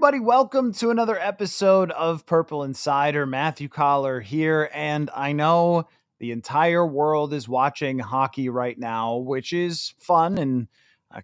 everybody. Welcome to another episode of Purple Insider. Matthew Coller here, and I know the entire world is watching hockey right now, which is fun and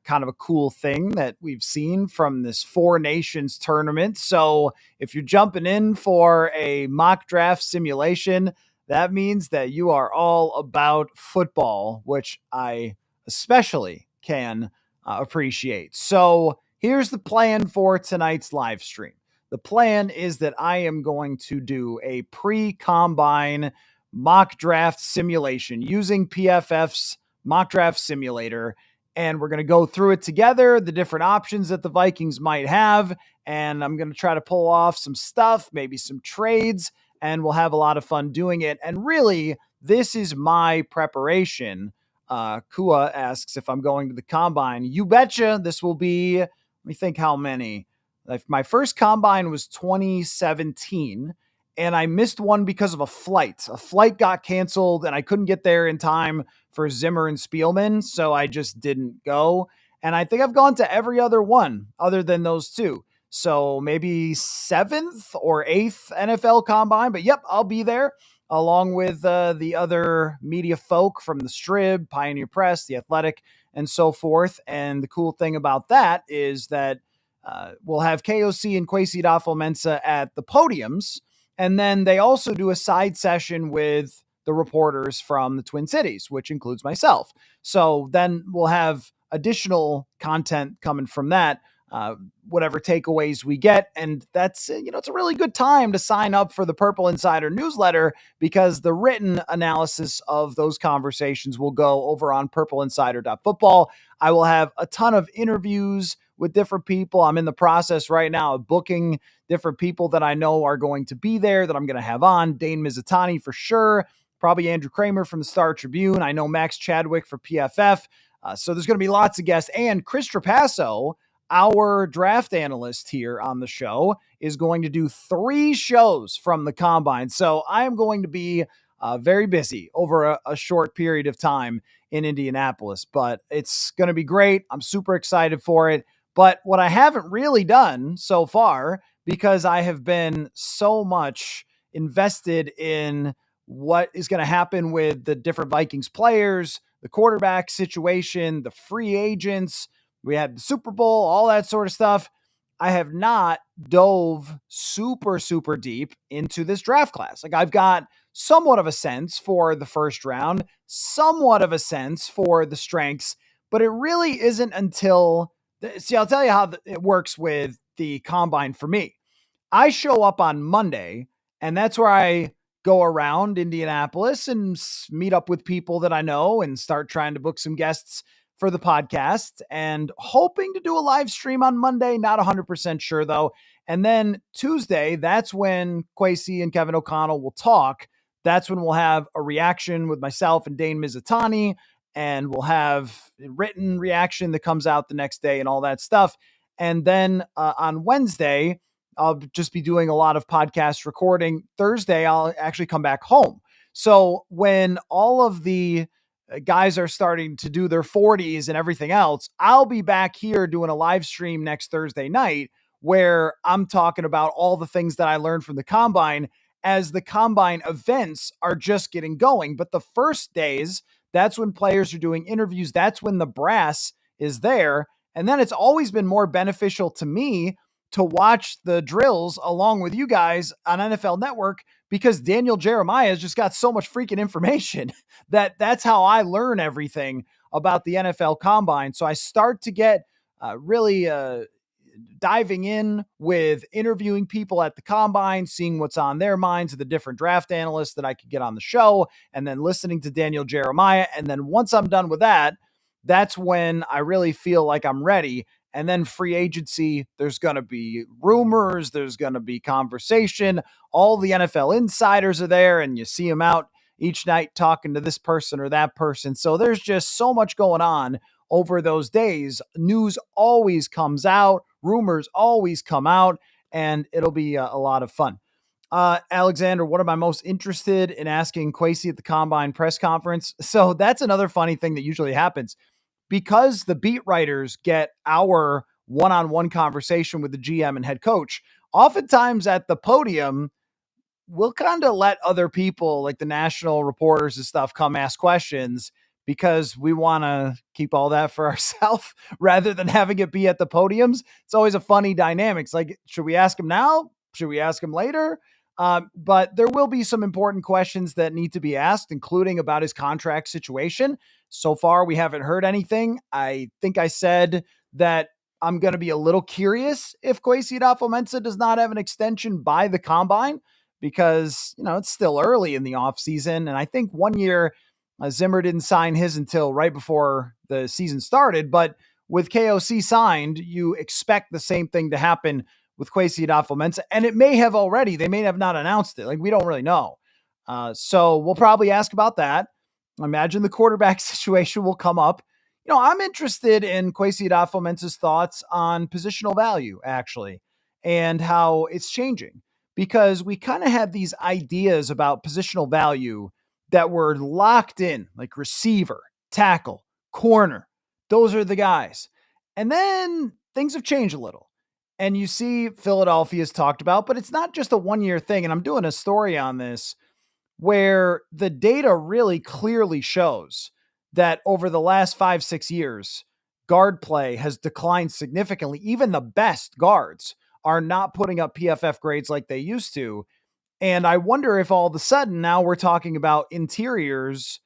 kind of a cool thing that we've seen from this Four Nations tournament. So if you're jumping in for a mock draft simulation, that means that you are all about football, which I especially can appreciate. So here's the plan for tonight's live stream. The plan is that I am going to do a pre-combine mock draft simulation using PFF's mock draft simulator. And we're going to go through it together, the different options that the Vikings might have. And I'm going to try to pull off some stuff, maybe some trades, and we'll have a lot of fun doing it. And really, this is my preparation. Kua asks if I'm going to the combine. You betcha. This will be, let me think how many. Like my first combine was 2017, and I missed one because of a flight. A flight got canceled, and I couldn't get there in time for Zimmer and Spielman, so I just didn't go. And I think I've gone to every other one other than those two. So maybe 7th or 8th NFL combine, but yep, I'll be there along with the other media folk from the Strib, Pioneer Press, The Athletic, and so forth. And the cool thing about that is that we'll have KOC and Kwesi adofo-mensah at the podiums, and then they also do a side session with the reporters from the Twin Cities, which includes myself. So then we'll have additional content coming from that, whatever takeaways we get. And that's, it's a really good time to sign up for the Purple Insider newsletter because the written analysis of those conversations will go over on purpleinsider.football. I will have a ton of interviews with different people. I'm in the process right now of booking different people that I know are going to be there that I'm going to have on. Dane Mizutani for sure. Probably Andrew Kramer from the Star Tribune. I know Max Chadwick for PFF. So there's going to be lots of guests. And Chris Trapasso, our draft analyst here on the show, is going to do 3 shows from the combine. So I am going to be very busy over a short period of time in Indianapolis, but it's going to be great. I'm super excited for it. But what I haven't really done so far, because I have been so much invested in what is going to happen with the different Vikings players, the quarterback situation, the free agents, we had the Super Bowl, all that sort of stuff. I have not dove super, super deep into this draft class. Like I've got somewhat of a sense for the first round, somewhat of a sense for the strengths, but it really isn't until, see, I'll tell you how it works with the combine for me. I show up on Monday, and that's where I go around Indianapolis and meet up with people that I know and start trying to book some guests for the podcast and hoping to do a live stream on Monday. Not 100% sure though. And then Tuesday, that's when Kwesi and Kevin O'Connell will talk. That's when we'll have a reaction with myself and Dane Mizutani, and we'll have a written reaction that comes out the next day and all that stuff. And then on Wednesday, I'll just be doing a lot of podcast recording. Thursday, I'll actually come back home. So when all of the guys are starting to do their 40s and everything else, I'll be back here doing a live stream next Thursday night where I'm talking about all the things that I learned from the combine as the combine events are just getting going. But the first days, that's when players are doing interviews. That's when the brass is there. And then it's always been more beneficial to me to watch the drills along with you guys on NFL Network because Daniel Jeremiah has just got so much freaking information that's how I learn everything about the NFL Combine. So I start to get really diving in with interviewing people at the Combine, seeing what's on their minds of the different draft analysts that I could get on the show, and then listening to Daniel Jeremiah. And then once I'm done with that, that's when I really feel like I'm ready. And then free agency, there's going to be rumors, there's going to be conversation. All the NFL insiders are there, and you see them out each night talking to this person or that person. So there's just so much going on over those days. News always comes out, rumors always come out, and it'll be a lot of fun. Alexander, what am I most interested in asking Kwesi at the Combine press conference? So that's another funny thing that usually happens. Because the beat writers get our one-on-one conversation with the GM and head coach. Oftentimes at the podium, we'll kind of let other people like the national reporters and stuff come ask questions because we want to keep all that for ourselves rather than having it be at the podiums. It's always a funny dynamic. It's like, should we ask him now? Should we ask him later? But there will be some important questions that need to be asked, including about his contract situation. So far, we haven't heard anything. I think I said that I'm going to be a little curious if Kwesi Adofo-Mensah does not have an extension by the combine, because, it's still early in the offseason. And I think 1 year, Zimmer didn't sign his until right before the season started. But with KOC signed, you expect the same thing to happen with Kwesi Adofo-Mensah. And it may have already. They may have not announced it. Like, we don't really know. So we'll probably ask about that. I imagine the quarterback situation will come up. I'm interested in Kwesi Adofo-Mensah's thoughts on positional value, actually, and how it's changing, because we kind of had these ideas about positional value that were locked in, like receiver, tackle, corner. Those are the guys. And then things have changed a little. And you see Philadelphia's talked about, but it's not just a 1 year thing. And I'm doing a story on this where the data really clearly shows that over the last 5-6 years, guard play has declined significantly. Even the best guards are not putting up PFF grades like they used to. And I wonder if all of a sudden now we're talking about interiors,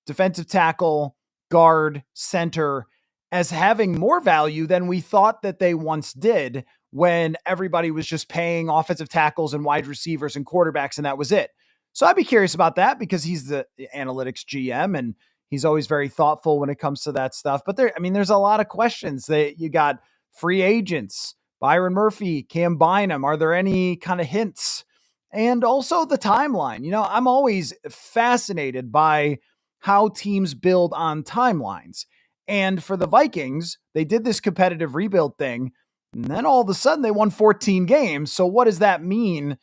defensive tackle, guard, center, as having more value than we thought that they once did, when everybody was just paying offensive tackles and wide receivers and quarterbacks, and that was it. So I'd be curious about that, because he's the analytics GM and he's always very thoughtful when it comes to that stuff. But there's a lot of questions. You got free agents, Byron Murphy, Cam Bynum. Are there any kind of hints? And also the timeline. I'm always fascinated by how teams build on timelines. And for the Vikings, they did this competitive rebuild thing, and then all of a sudden they won 14 games. So what does that mean?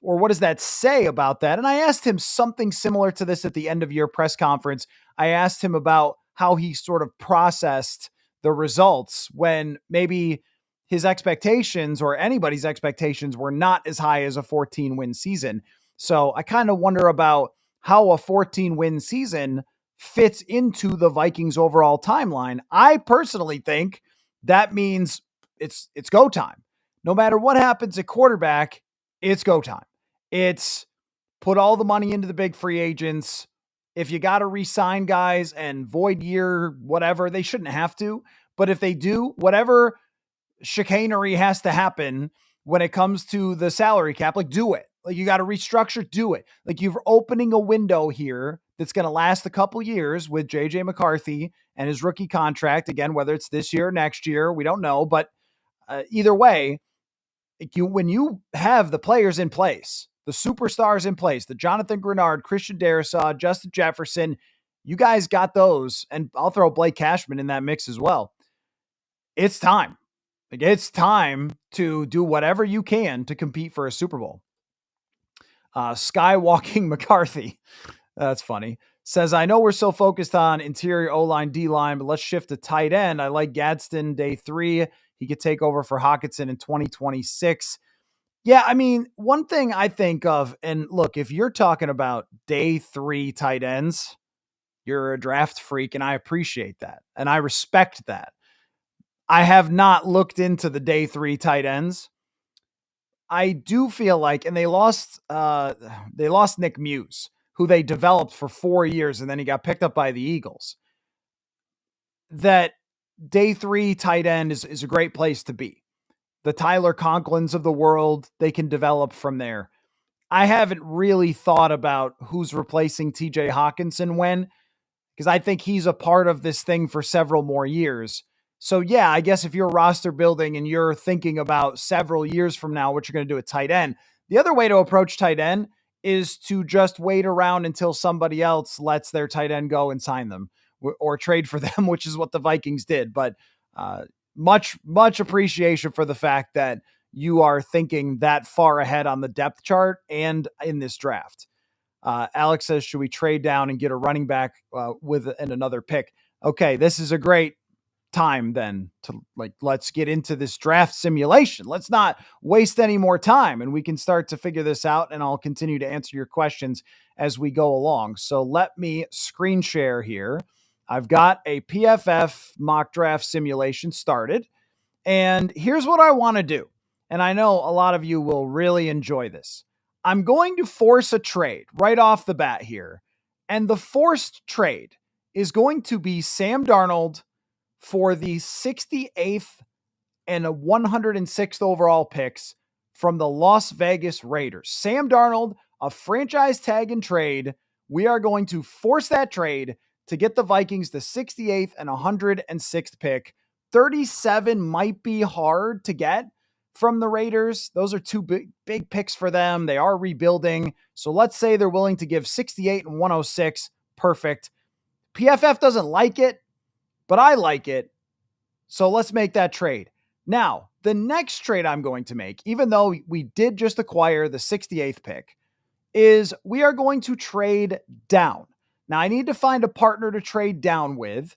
Or what does that say about that? And I asked him something similar to this at the end of year press conference. I asked him about how he sort of processed the results when maybe his expectations or anybody's expectations were not as high as a 14-win season. So I kind of wonder about how a 14-win season fits into the Vikings' overall timeline. I personally think that means it's go time. No matter what happens at quarterback, it's go time. It's put all the money into the big free agents. If you got to re-sign guys and void year, whatever, they shouldn't have to. But if they do, whatever chicanery has to happen when it comes to the salary cap, like, do it. Like, you got to restructure, do it. Like, you're opening a window here that's going to last a couple years with JJ McCarthy and his rookie contract. Again, whether it's this year or next year, we don't know. But either way, when you have the players in place, the superstars in place, the Jonathan Grenard, Christian Darrisaw, Justin Jefferson, you guys got those. And I'll throw Blake Cashman in that mix as well. It's time. Like, it's time to do whatever you can to compete for a Super Bowl. Skywalking McCarthy, that's funny, says, I know we're so focused on interior O-line, D-line, but let's shift to tight end. I like Gadsden day 3. He could take over for Hockenson in 2026. Yeah, one thing I think of, and look, if you're talking about day 3 tight ends, you're a draft freak, and I appreciate that, and I respect that. I have not looked into the day 3 tight ends. I do feel like, and they lost Nick Muse, who they developed for 4 years, and then he got picked up by the Eagles. That day 3 tight end is a great place to be. The Tyler Conklins of the world, they can develop from there. I haven't really thought about who's replacing TJ Hockenson when, because I think he's a part of this thing for several more years. So yeah, I guess if you're roster building and you're thinking about several years from now what you're going to do at tight end, the other way to approach tight end is to just wait around until somebody else lets their tight end go and sign them or trade for them, which is what the Vikings did. But much appreciation for the fact that you are thinking that far ahead on the depth chart and in this draft. Alex says, should we trade down and get a running back with another pick? Okay, this is a great time then to let's get into this draft simulation. Let's not waste any more time and we can start to figure this out, and I'll continue to answer your questions as we go along. So let me screen share here. I've got a PFF mock draft simulation started, and here's what I want to do. And I know a lot of you will really enjoy this. I'm going to force a trade right off the bat here. And the forced trade is going to be Sam Darnold for the 68th and a 106th overall picks from the Las Vegas Raiders. Sam Darnold, a franchise tag and trade. We are going to force that trade to get the Vikings the 68th and 106th pick. 37 might be hard to get from the Raiders. Those are two big picks for them. They are rebuilding. So let's say they're willing to give 68 and 106. Perfect. PFF doesn't like it, but I like it. So let's make that trade. Now, the next trade I'm going to make, even though we did just acquire the 68th pick, is we are going to trade down. Now, I need to find a partner to trade down with.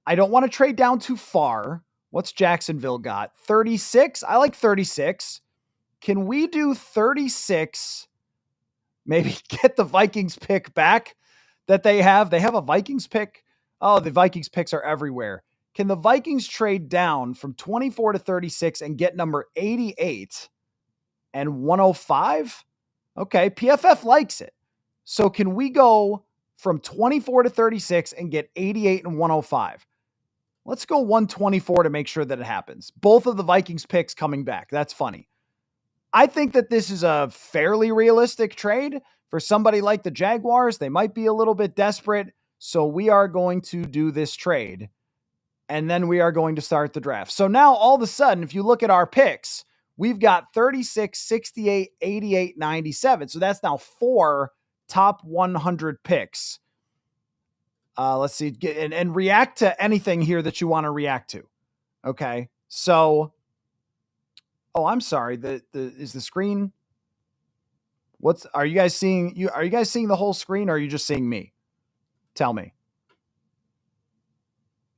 I don't want to trade down too far. What's Jacksonville got? 36? I like 36. Can we do 36? Maybe get the Vikings pick back that they have. They have a Vikings pick. Oh, the Vikings picks are everywhere. Can the Vikings trade down from 24 to 36 and get number 88 and 105? Okay, PFF likes it. So can we go from 24 to 36 and get 88 and 105? Let's go 124 to make sure that it happens. Both of the Vikings picks coming back. That's funny. I think that this is a fairly realistic trade for somebody like the Jaguars. They might be a little bit desperate. So we are going to do this trade. And then we are going to start the draft. So now all of a sudden, if you look at our picks, we've got 36, 68, 88, 97. So that's now 4 top 100 picks. Let's see, and react to anything here that you want to react to. Okay. So, oh, I'm sorry. Is the screen? Are you guys seeing? Are you guys seeing the whole screen, or are you just seeing me? Tell me.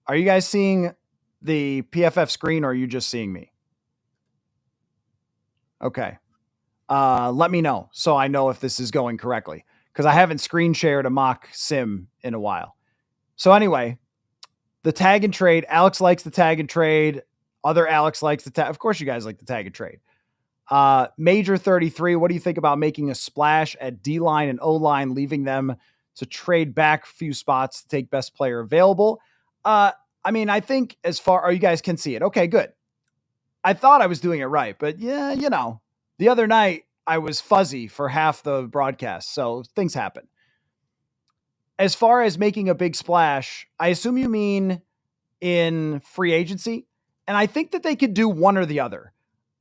Are you guys seeing the PFF screen, or are you just seeing me? Okay. Let me know so I know if this is going correctly, because I haven't screen shared a mock sim in a while. So anyway, the tag and trade. Alex likes the tag and trade. Other Alex likes the tag. Of course, you guys like the tag and trade. Major 33. What do you think about making a splash at D-line and O-line, leaving them to trade back a few spots to take best player available? I mean, I think you guys can see it. Okay, good. I thought I was doing it right, but yeah, the other night I was fuzzy for half the broadcast, so things happen. As far as making a big splash, I assume you mean in free agency, and I think that they could do one or the other.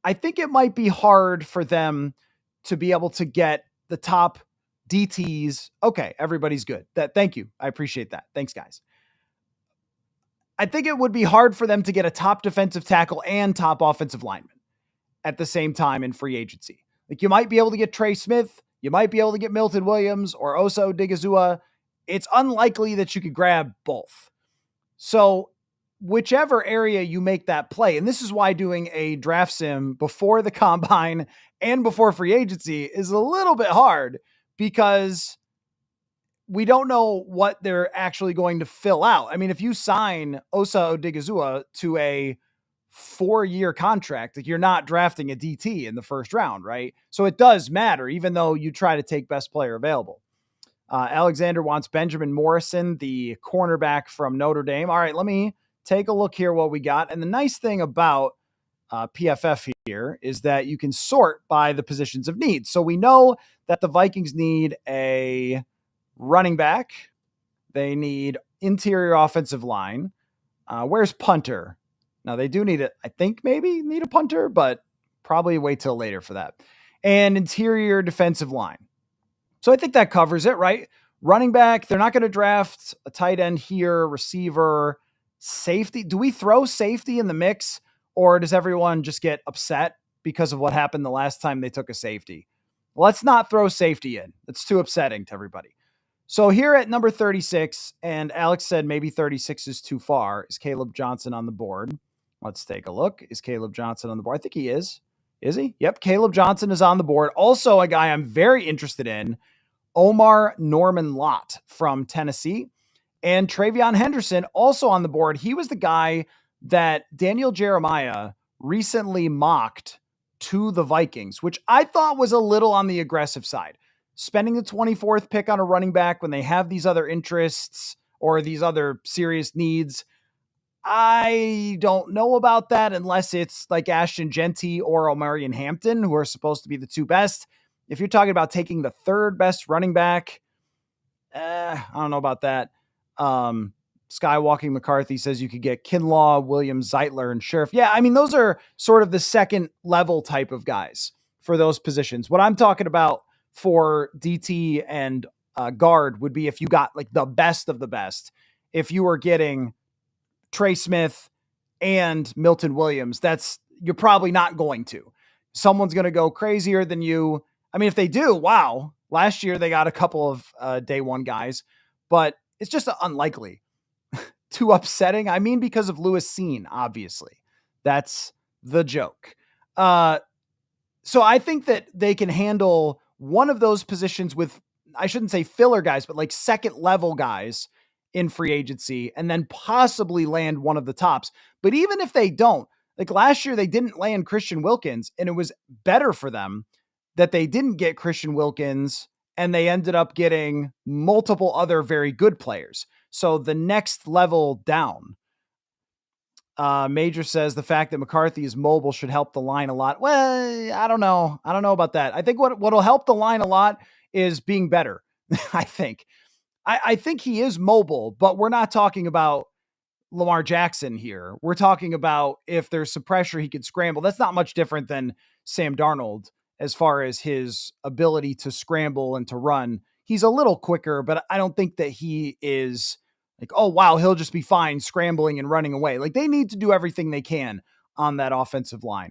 I think it might be hard for them to be able to get the top DTs. Okay, everybody's good. Thank you. I appreciate that. Thanks, guys. I think it would be hard for them to get a top defensive tackle and top offensive lineman at the same time in free agency. Like, you might be able to get Trey Smith. You might be able to get Milton Williams or Osa Odigizua. It's unlikely that you could grab both. So whichever area you make that play, and this is why doing a draft sim before the combine and before free agency is a little bit hard, because we don't know what they're actually going to fill out. I mean, if you sign Osa Odigizua to a 4-year contract, like, you're not drafting a DT in the first round, right? So it does matter, even though you try to take best player available. Alexander wants Benjamin Morrison, the cornerback from Notre Dame. All right, let me take a look here what we got. And the nice thing about PFF here is that you can sort by the positions of need. So we know that the Vikings need a running back. They need interior offensive line. Where's punter? Now, they do need I think maybe need a punter, but probably wait till later for that. And interior defensive line. So I think that covers it, right? Running back, they're not going to draft a tight end here, receiver, safety. Do we throw safety in the mix, or does everyone just get upset because of what happened the last time they took a safety? Let's not throw safety in. It's too upsetting to everybody. So here at number 36, and Alex said maybe 36 is too far, is Caleb Johnson on the board. Let's take a look. Is Caleb Johnson on the board? I think he is. Is he? Yep. Caleb Johnson is on the board. Also, a guy I'm very interested in, Omar Norman Lott from Tennessee, and Travion Henderson also on the board. He was the guy that Daniel Jeremiah recently mocked to the Vikings, which I thought was a little on the aggressive side. Spending the 24th pick on a running back when they have these other interests or these other serious needs, I don't know about that unless it's like Ashton Genty or Omarion Hampton, who are supposed to be the two best. If you're talking about taking the third best running back, I don't know about that. Skywalking McCarthy says you could get Kinlaw, Williams, Zeitler, and Scherf. Yeah, I mean, those are sort of the second level type of guys for those positions. What I'm talking about for DT and guard would be if you got like the best of the best. If you were getting Trey Smith and Milton Williams, you're probably not going to. Someone's going to go crazier than you. I mean, if they do, wow. Last year they got a couple of day one guys, but it's just unlikely. Too upsetting. I mean, because of Lewis Cine, obviously. That's the joke. So I think that they can handle one of those positions with, I shouldn't say filler guys, but like second level guys in free agency, and then possibly land one of the tops. But even if they don't, like last year, they didn't land Christian Wilkins, and it was better for them that they didn't get Christian Wilkins, and they ended up getting multiple other very good players. So the next level down. Major says the fact that McCarthy is mobile should help the line a lot. Well, I don't know. I don't know about that. I think what'll help the line a lot is being better. I think. I think he is mobile, but we're not talking about Lamar Jackson here. We're talking about if there's some pressure, he could scramble. That's not much different than Sam Darnold as far as his ability to scramble and to run. He's a little quicker, but I don't think that he is like, oh, wow, he'll just be fine scrambling and running away. Like they need to do everything they can on that offensive line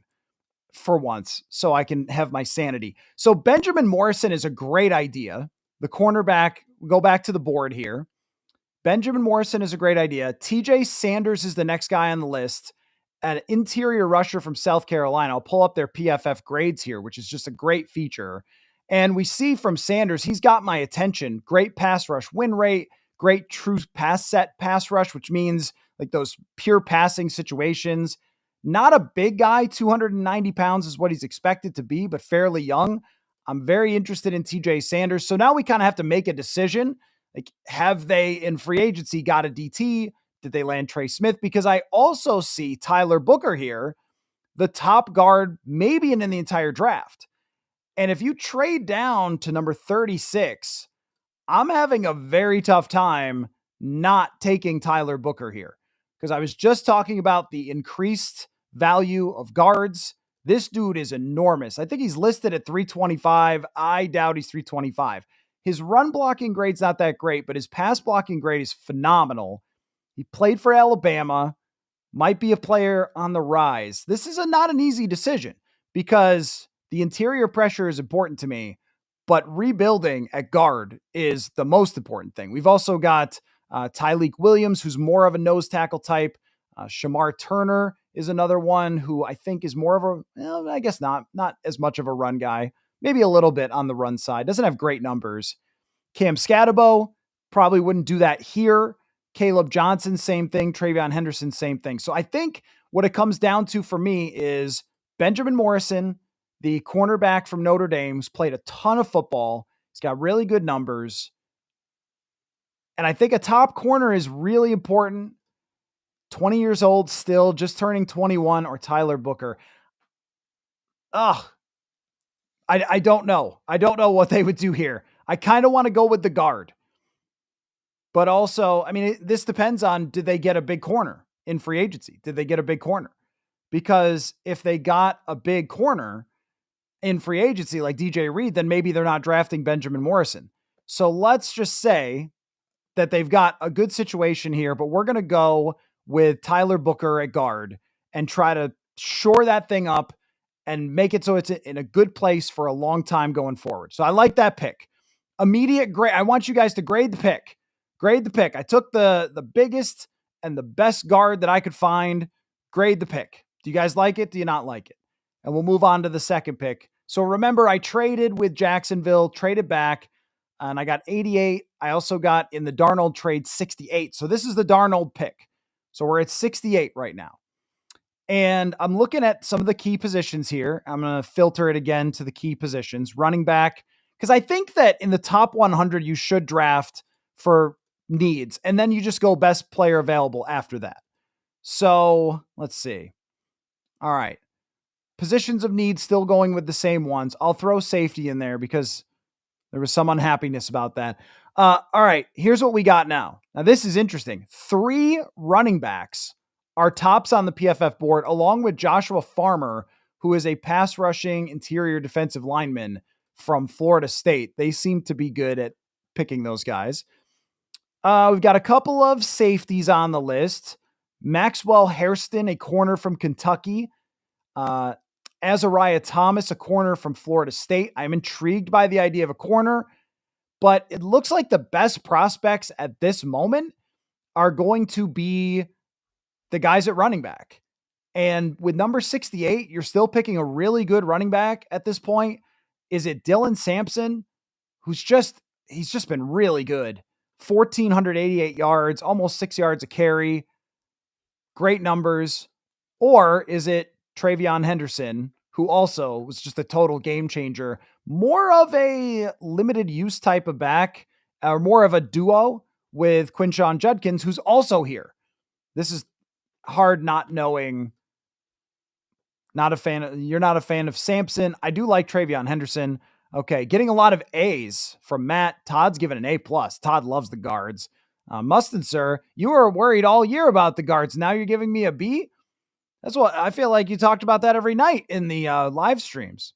for once so I can have my sanity. So Benjamin Morrison is a great idea. The cornerback, go back to the board here. Benjamin Morrison is a great idea. TJ Sanders is the next guy on the list. An interior rusher from South Carolina. I'll pull up their PFF grades here, which is just a great feature. And we see from Sanders, he's got my attention. Great pass rush win rate, great true pass set pass rush, which means like those pure passing situations. Not a big guy, 290 pounds is what he's expected to be, but fairly young. I'm very interested in TJ Sanders. So now we kind of have to make a decision. Like, have they in free agency got a DT? Did they land Trey Smith? Because I also see Tyler Booker here, the top guard, maybe in the entire draft. And if you trade down to number 36, I'm having a very tough time not taking Tyler Booker here. Because I was just talking about the increased value of guards. This dude is enormous. I think he's listed at 325. I doubt he's 325. His run blocking grade's not that great, but his pass blocking grade is phenomenal. He played for Alabama, might be a player on the rise. This is not an easy decision because the interior pressure is important to me, but rebuilding at guard is the most important thing. We've also got Tyleik Williams, who's more of a nose tackle type. Shamar Turner is another one who I think is more of I guess not as much of a run guy. Maybe a little bit on the run side. Doesn't have great numbers. Cam Scatabo probably wouldn't do that here. Caleb Johnson, same thing. Travion Henderson, same thing. So I think what it comes down to for me is Benjamin Morrison, the cornerback from Notre Dame, who's played a ton of football. He's got really good numbers. And I think a top corner is really important. 20 years old still, just turning 21, or Tyler Booker. I don't know. I don't know what they would do here. I kind of want to go with the guard. But also, I mean, this depends on, did they get a big corner in free agency? Did they get a big corner? Because if they got a big corner in free agency like DJ Reed, then maybe they're not drafting Benjamin Morrison. So let's just say that they've got a good situation here, but we're going to go with Tyler Booker at guard and try to shore that thing up and make it so it's in a good place for a long time going forward. So I like that pick. immediate grade. I want you guys to grade the pick. Grade the pick. I took the biggest and the best guard that I could find. Grade the pick. Do you guys like it? Do you not like it? And we'll move on to the second pick. So remember, I traded with Jacksonville, traded back, and I got 88. I also got in the Darnold trade 68. So this is the Darnold pick. So we're at 68 right now. And I'm looking at some of the key positions here. I'm going to filter it again to the key positions. Running back, because I think that in the top 100, you should draft for needs, and then you just go best player available after that. So let's see. All right. Positions of need, still going with the same ones. I'll throw safety in there because there was some unhappiness about that. All right, here's what we got now. Now, this is interesting. 3 running backs are tops on the PFF board, along with Joshua Farmer, who is a pass rushing interior defensive lineman from Florida State. They seem to be good at picking those guys. We've got a couple of safeties on the list. Maxwell Hairston, a corner from Kentucky. Azariah Thomas, a corner from Florida State. I'm intrigued by the idea of a corner, but it looks like the best prospects at this moment are going to be the guys at running back. And with number 68, you're still picking a really good running back at this point. Is it Dylan Sampson, he's just been really good. 1,488 yards, almost 6 yards a carry. Great numbers. Or is it Travion Henderson, who also was just a total game changer, more of a limited use type of back, or more of a duo with Quinshon Judkins, who's also here. This is hard not knowing. You're not a fan of Sampson. I do like Travion Henderson. Okay, getting a lot of A's from Matt. Todd's given an A+. Todd loves the guards. Mustin, sir, you were worried all year about the guards. Now you're giving me a B? That's what I feel like you talked about that every night in the live streams.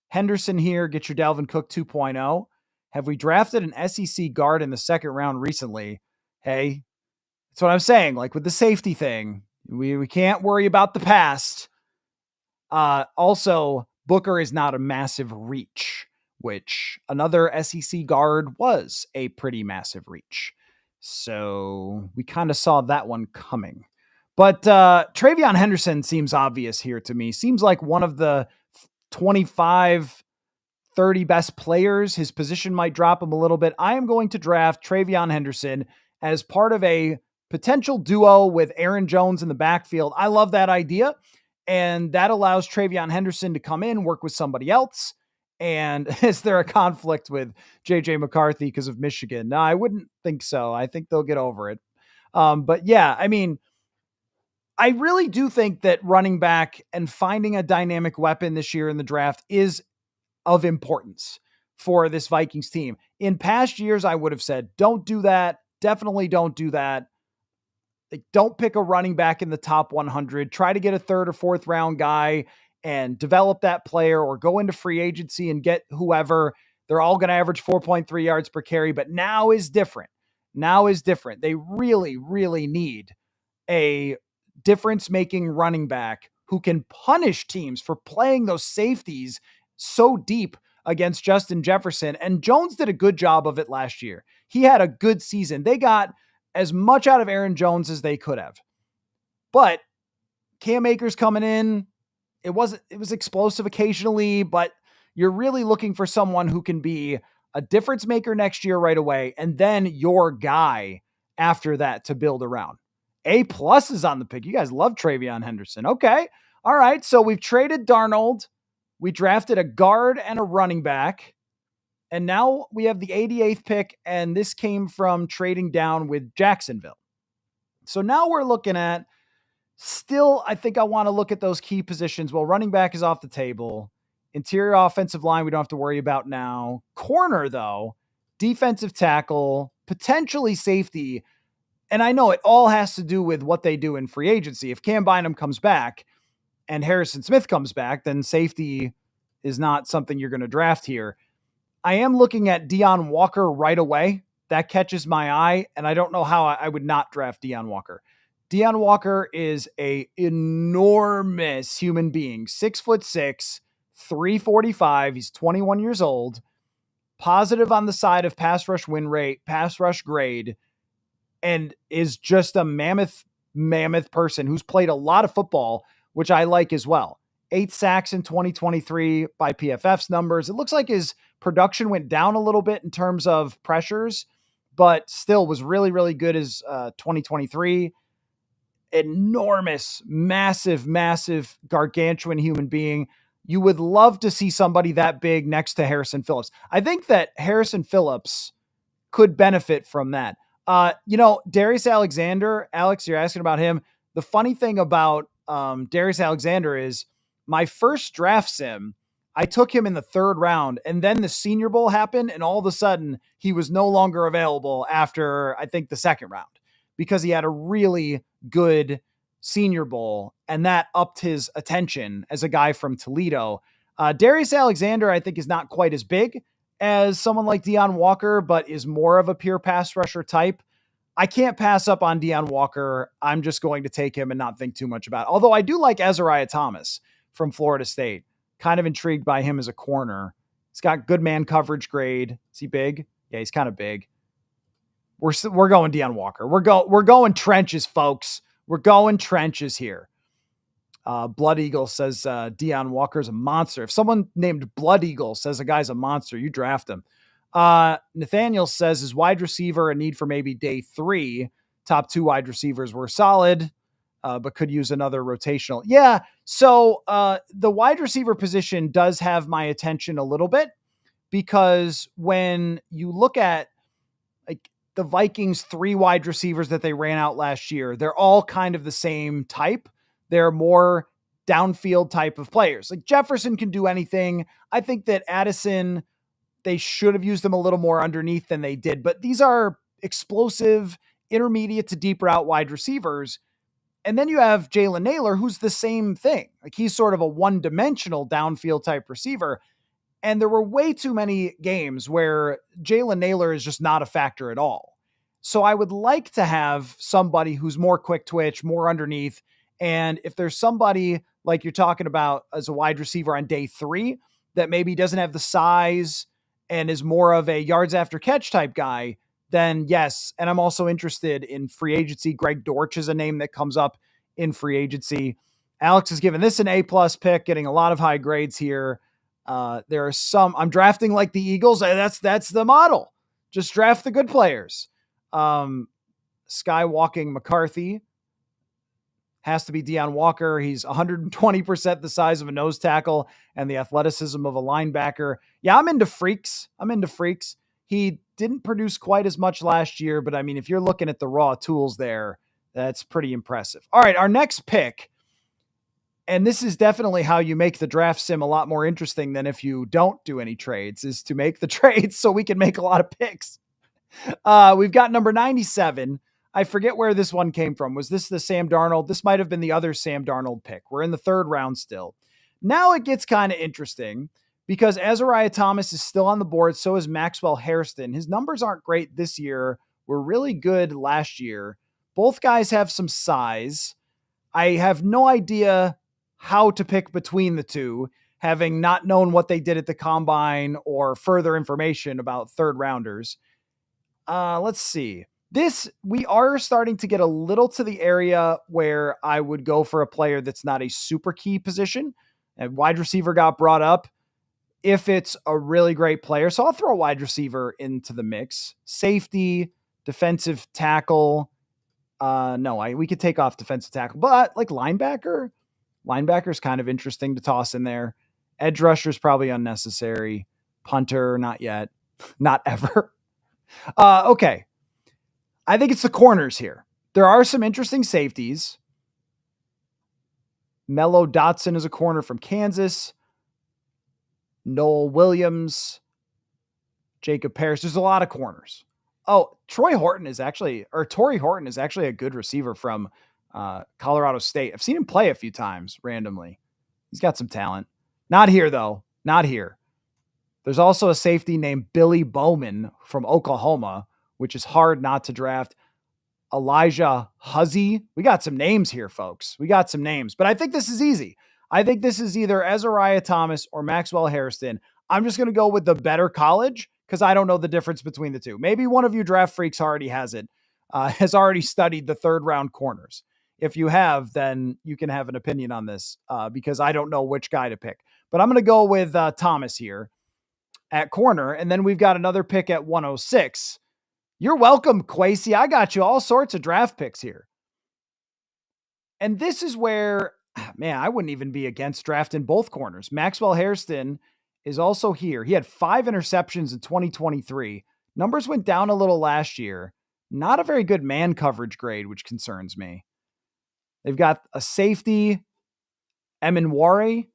Henderson here, get your Dalvin Cook 2.0. Have we drafted an SEC guard in the second round recently? Hey, that's what I'm saying. Like with the safety thing, we can't worry about the past. Also, Booker is not a massive reach, which another SEC guard was a pretty massive reach. So we kind of saw that one coming. But Travion Henderson seems obvious here to me. Seems like one of the 25, 30 best players. His position might drop him a little bit. I am going to draft Travion Henderson as part of a potential duo with Aaron Jones in the backfield. I love that idea. And that allows Travion Henderson to come in, work with somebody else. And is there a conflict with JJ McCarthy because of Michigan? No, I wouldn't think so. I think they'll get over it. But yeah, I mean, I really do think that running back and finding a dynamic weapon this year in the draft is of importance for this Vikings team. In past years, I would have said, don't do that. Definitely don't do that. Like, don't pick a running back in the top 100. Try to get a third or fourth round guy and develop that player, or go into free agency and get whoever. They're all going to average 4.3 yards per carry, but now is different. Now is different. They really, really need a difference-making running back who can punish teams for playing those safeties so deep against Justin Jefferson. And Jones did a good job of it last year. He had a good season. They got as much out of Aaron Jones as they could have. But Cam Akers coming in, it was explosive occasionally, but you're really looking for someone who can be a difference maker next year right away, and then your guy after that to build around. A+ is on the pick. You guys love Travion Henderson. Okay. All right. So we've traded Darnold. We drafted a guard and a running back. And now we have the 88th pick, and this came from trading down with Jacksonville. So now we're looking at, still, I think I want to look at those key positions. Well, running back is off the table. Interior offensive line, we don't have to worry about now. Corner, though, defensive tackle, potentially safety. And I know it all has to do with what they do in free agency. If Cam Bynum comes back and Harrison Smith comes back, then safety is not something you're going to draft here. I am looking at Deion Walker right away. That catches my eye, and I don't know how I would not draft Deion Walker. Deion Walker is a enormous human being, 6'6", 345. He's 21 years old. positive on the side of pass rush win rate, pass rush grade, and is just a mammoth person who's played a lot of football, which I like as well. 8 sacks in 2023 by PFF's numbers. It looks like his production went down a little bit in terms of pressures, but still was really, really good as 2023. Enormous, massive, gargantuan human being. You would love to see somebody that big next to Harrison Phillips. I think that Harrison Phillips could benefit from that. Darius Alexander, Alex, you're asking about him. The funny thing about Darius Alexander is my first draft sim, I took him in the 3rd round, and then the Senior Bowl happened, and all of a sudden he was no longer available after, I think, the 2nd round because he had a really good Senior Bowl, and that upped his attention as a guy from Toledo. Darius Alexander, I think, is not quite as big as someone like Deion Walker, but is more of a pure pass rusher type. I can't pass up on Deion Walker. I'm just going to take him and not think too much about it. Although I do like Azariah Thomas from Florida State. Kind of intrigued by him as a corner. He's got good man coverage grade. Is he big? Yeah, he's kind of big. We're going Deion Walker. We're going trenches, folks. We're going trenches here. Blood Eagle says Deion Walker's a monster. If someone named Blood Eagle says a guy's a monster, you draft him. Nathaniel says his wide receiver a need for maybe day 3. Top 2 wide receivers were solid, but could use another rotational. Yeah. So the wide receiver position does have my attention a little bit because when you look at like the Vikings 3 wide receivers that they ran out last year, they're all kind of the same type. They're more downfield type of players. Like Jefferson can do anything. I think that Addison, they should have used them a little more underneath than they did, but these are explosive, intermediate to deep route wide receivers. And then you have Jalen Nailor, who's the same thing. Like he's sort of a one-dimensional downfield type receiver. And there were way too many games where Jalen Nailor is just not a factor at all. So I would like to have somebody who's more quick twitch, more underneath. And if there's somebody like you're talking about as a wide receiver on day 3 that maybe doesn't have the size and is more of a yards after catch type guy, then yes. And I'm also interested in free agency. Greg Dortch is a name that comes up in free agency. Alex has given this an A+ pick, getting a lot of high grades here. There are some, I'm drafting like the Eagles. That's the model. Just draft the good players. Skywalking McCarthy has to be Deion Walker. He's 120% the size of a nose tackle and the athleticism of a linebacker. Yeah, I'm into freaks. He didn't produce quite as much last year, but I mean, if you're looking at the raw tools there, that's pretty impressive. All right, our next pick, and this is definitely how you make the draft sim a lot more interesting than if you don't do any trades, is to make the trades so we can make a lot of picks. We've got number 97. I forget where this one came from. Was this the Sam Darnold? This might have been the other Sam Darnold pick. We're in the 3rd round still. Now it gets kind of interesting because Azariah Thomas is still on the board. So is Maxwell Hairston. His numbers aren't great this year. Were really good last year. Both guys have some size. I have no idea how to pick between the two, having not known what they did at the combine or further information about 3rd rounders. Let's see. We are starting to get a little to the area where I would go for a player that's not a super key position. And wide receiver got brought up if it's a really great player. So I'll throw a wide receiver into the mix. Safety, defensive tackle. We could take off defensive tackle, but like linebacker is kind of interesting to toss in there. Edge rusher is probably unnecessary. Punter, not yet, not ever. Okay. I think it's the corners here. There are some interesting safeties. Mello Dotson is a corner from Kansas. Noel Williams, Jacob Parrish. There's a lot of corners. Oh, Tory Horton is actually a good receiver from Colorado State. I've seen him play a few times randomly. He's got some talent. Not here, though. Not here. There's also a safety named Billy Bowman from Oklahoma, which is hard not to draft. Elijah Huzzy. We got some names here, folks. We got some names, but I think this is easy. I think this is either Azariah Thomas or Maxwell Hairston. I'm just going to go with the better college because I don't know the difference between the two. Maybe one of you draft freaks already has it, has already studied the third round corners. If you have, then you can have an opinion on this because I don't know which guy to pick. But I'm going to go with Thomas here at corner. And then we've got another pick at 106. You're welcome, Quasey. I got you all sorts of draft picks here. And this is where, man, I wouldn't even be against drafting both corners. Maxwell Hairston is also here. He had 5 interceptions in 2023. Numbers went down a little last year. Not a very good man coverage grade, which concerns me. They've got a safety, Eminwari,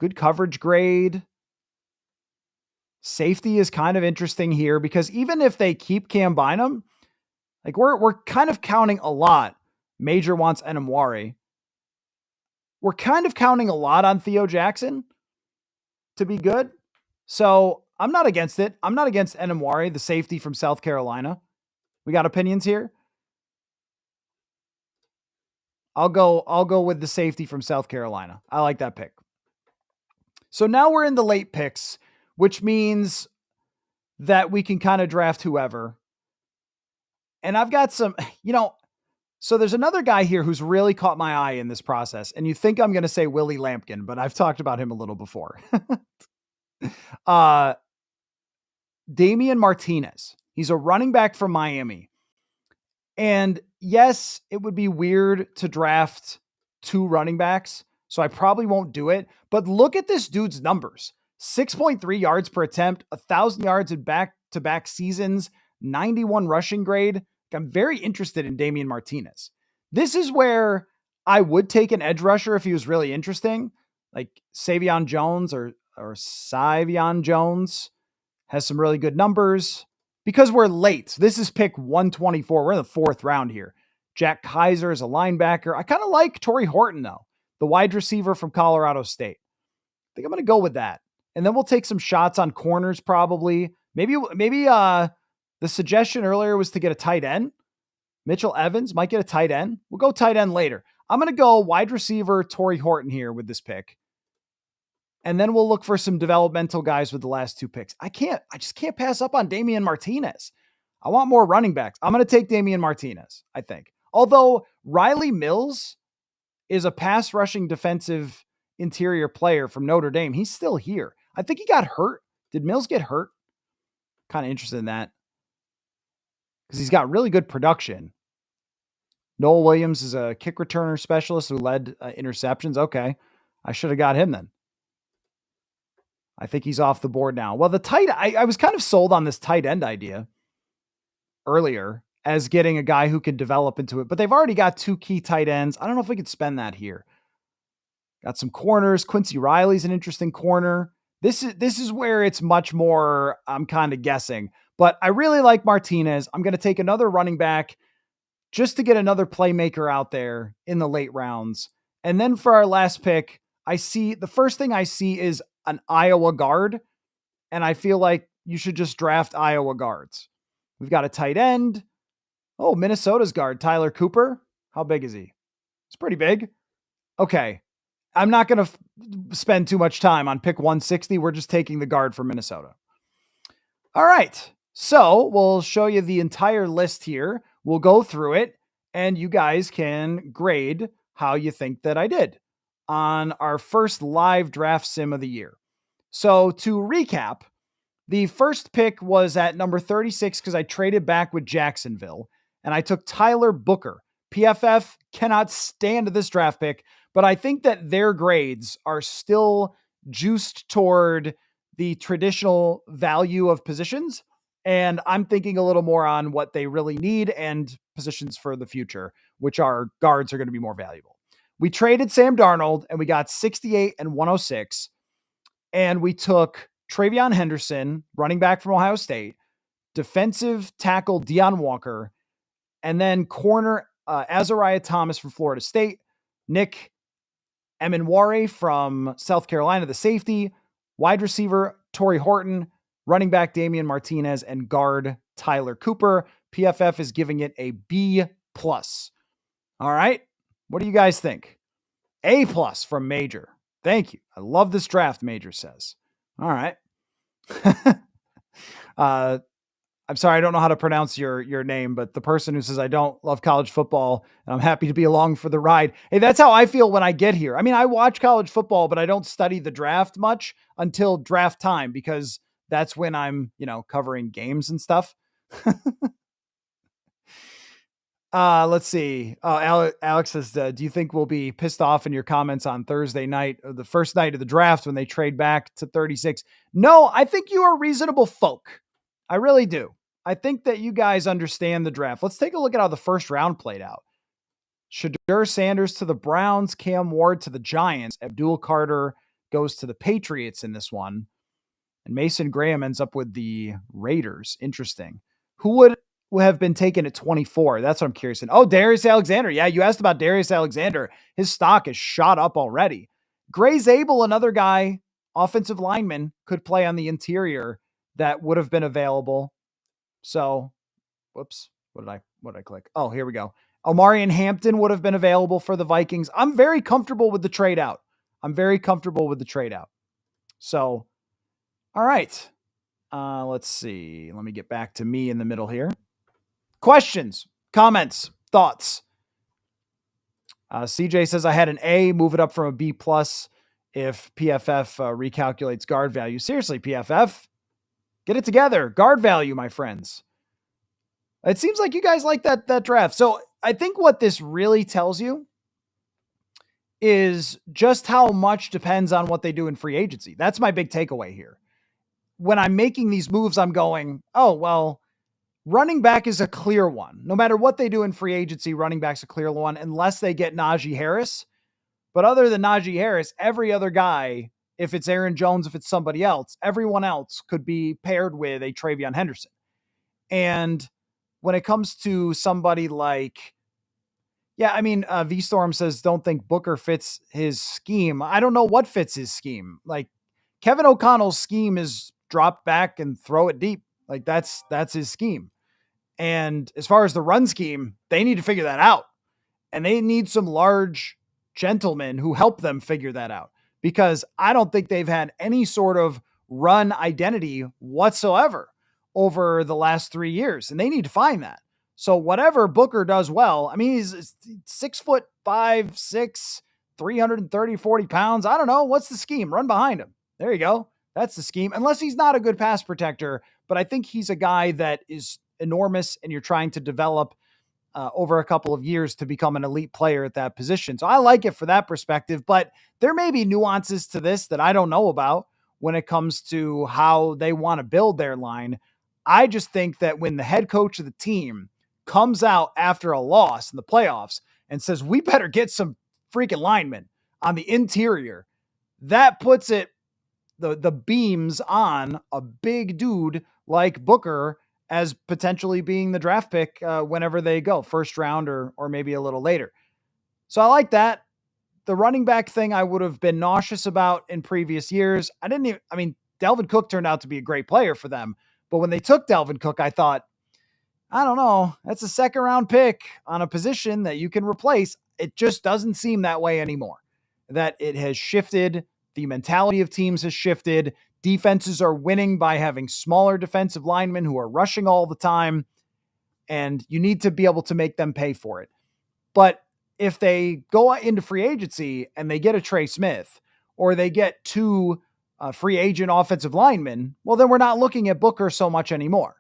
good coverage grade. Safety is kind of interesting here because even if they keep Cam Bynum, like we're kind of counting a lot. Major wants Eminwari. We're kind of counting a lot on Theo Jackson to be good. So I'm not against it. I'm not against Eminwari, the safety from South Carolina. We got opinions here. I'll go with the safety from South Carolina. I like that pick. So now we're in the late picks, which means that we can kind of draft whoever. And I've got some, so there's another guy here who's really caught my eye in this process. And you think I'm going to say Willie Lampkin, but I've talked about him a little before. Damian Martinez. He's a running back from Miami. And yes, it would be weird to draft 2 running backs, so I probably won't do it. But look at this dude's numbers. 6.3 yards per attempt, 1,000 yards in back-to-back seasons, 91 rushing grade. I'm very interested in Damian Martinez. This is where I would take an edge rusher if he was really interesting, like Savion Jones or Savion Jones has some really good numbers. Because we're late. This is pick 124. We're in the 4th round here. Jack Kaiser is a linebacker. I kind of like Torrey Horton, though, the wide receiver from Colorado State. I think I'm going to go with that. And then we'll take some shots on corners probably. Maybe the suggestion earlier was to get a tight end. Mitchell Evans might get a tight end. We'll go tight end later. I'm going to go wide receiver Torrey Horton here with this pick. And then we'll look for some developmental guys with the last 2 picks. I just can't pass up on Damian Martinez. I want more running backs. I'm going to take Damian Martinez, I think. Although Riley Mills is a pass rushing defensive interior player from Notre Dame. He's still here. I think he got hurt. Did Mills get hurt? Kind of interested in that because he's got really good production. Noel Williams is a kick returner specialist who led interceptions. Okay. I should have got him then. I think he's off the board now. Well, I was kind of sold on this tight end idea earlier as getting a guy who can develop into it, but they've already got 2 key tight ends. I don't know if we could spend that here. Got some corners. Quincy Riley's an interesting corner. This is where it's much more, I'm kind of guessing, but I really like Martinez. I'm going to take another running back just to get another playmaker out there in the late rounds. And then for our last pick, the first thing I see is an Iowa guard, and I feel like you should just draft Iowa guards. We've got a tight end. Oh, Minnesota's guard, Tyler Cooper. How big is he? It's pretty big. Okay. I'm not going to spend too much time on pick 160. We're just taking the guard for Minnesota. All right. So we'll show you the entire list here. We'll go through it, and you guys can grade how you think that I did on our first live draft sim of the year. So to recap, the first pick was at number 36 because I traded back with Jacksonville and I took Tyler Booker. PFF cannot stand this draft pick, but I think that their grades are still juiced toward the traditional value of positions. And I'm thinking a little more on what they really need and positions for the future, which are guards are going to be more valuable. We traded Sam Darnold and we got 68 and 106. And we took Travion Henderson, running back from Ohio State, defensive tackle Deion Walker, and then corner Azariah Thomas from Florida State, Nick Eminwari from South Carolina, the safety, wide receiver Torrey Horton, running back Damian Martinez, and guard Tyler Cooper. PFF is giving it a B+. All right. What do you guys think? A+ from Major. Thank you. I love this draft, Major says. All right. Uh, I'm sorry, I don't know how to pronounce your name, but the person who says I don't love college football and I'm happy to be along for the ride. Hey, that's how I feel when I get here. I mean, I watch college football, but I don't study the draft much until draft time because that's when I'm, covering games and stuff. Let's see. Oh, Alex says, do you think we'll be pissed off in your comments on Thursday night, or the first night of the draft when they trade back to 36? No, I think you are reasonable folk. I really do. I think that you guys understand the draft. Let's take a look at how the first round played out. Shadur Sanders to the Browns, Cam Ward to the Giants, Abdul Carter goes to the Patriots in this one, and Mason Graham ends up with the Raiders. Interesting. Who would have been taken at 24? That's what I'm curious. And Darius Alexander. Yeah, you asked about Darius Alexander. His stock has shot up already. Gray Zabel, another guy, offensive lineman, could play on the interior that would have been available. So, whoops, what did I click? Oh, here we go. Omarion Hampton would have been available for the Vikings. I'm very comfortable with the trade out. So, all right. Let's see. Let me get back to me in the middle here. Questions, comments, thoughts. CJ says I had an A, move it up from a B plus if PFF recalculates guard value. Seriously, PFF, get it together. Guard value, my friends. It seems like you guys like that draft. So I think what this really tells you is just how much depends on what they do in free agency. That's my big takeaway here. When I'm making these moves, I'm going, oh, well, running back is a clear one. No matter what they do in free agency, running back's a clear one unless they get Najee Harris. But other than Najee Harris, every other guy, if it's Aaron Jones, if it's somebody else, everyone else could be paired with a Travion Henderson. And when it comes to somebody like, V-Storm says, don't think Booker fits his scheme. I don't know what fits his scheme. Like Kevin O'Connell's scheme is drop back and throw it deep. Like that's his scheme. And as far as the run scheme, they need to figure that out. And they need some large gentlemen who help them figure that out, because I don't think they've had any sort of run identity whatsoever over the last 3 years. And they need to find that. So whatever Booker does well, I mean, he's 6'5", 6', 330, 40 pounds. I don't know. What's the scheme? Run behind him. There you go. That's the scheme. Unless he's not a good pass protector, but I think he's a guy that is enormous and you're trying to develop over a couple of years to become an elite player at that position. So I like it for that perspective, but there may be nuances to this that I don't know about when it comes to how they want to build their line. I just think that when the head coach of the team comes out after a loss in the playoffs and says, we better get some freaking linemen on the interior, that puts the beams on a big dude like Booker as potentially being the draft pick whenever they go, first round or maybe a little later. So I like that. The running back thing I would have been nauseous about in previous years. Dalvin Cook turned out to be a great player for them. But when they took Dalvin Cook, I thought, I don't know, that's a second round pick on a position that you can replace. It just doesn't seem that way anymore. That it has shifted. The mentality of teams has shifted. Defenses are winning by having smaller defensive linemen who are rushing all the time, and you need to be able to make them pay for it. But if they go into free agency and they get a Trey Smith or they get two free agent offensive linemen, well, then we're not looking at Booker so much anymore.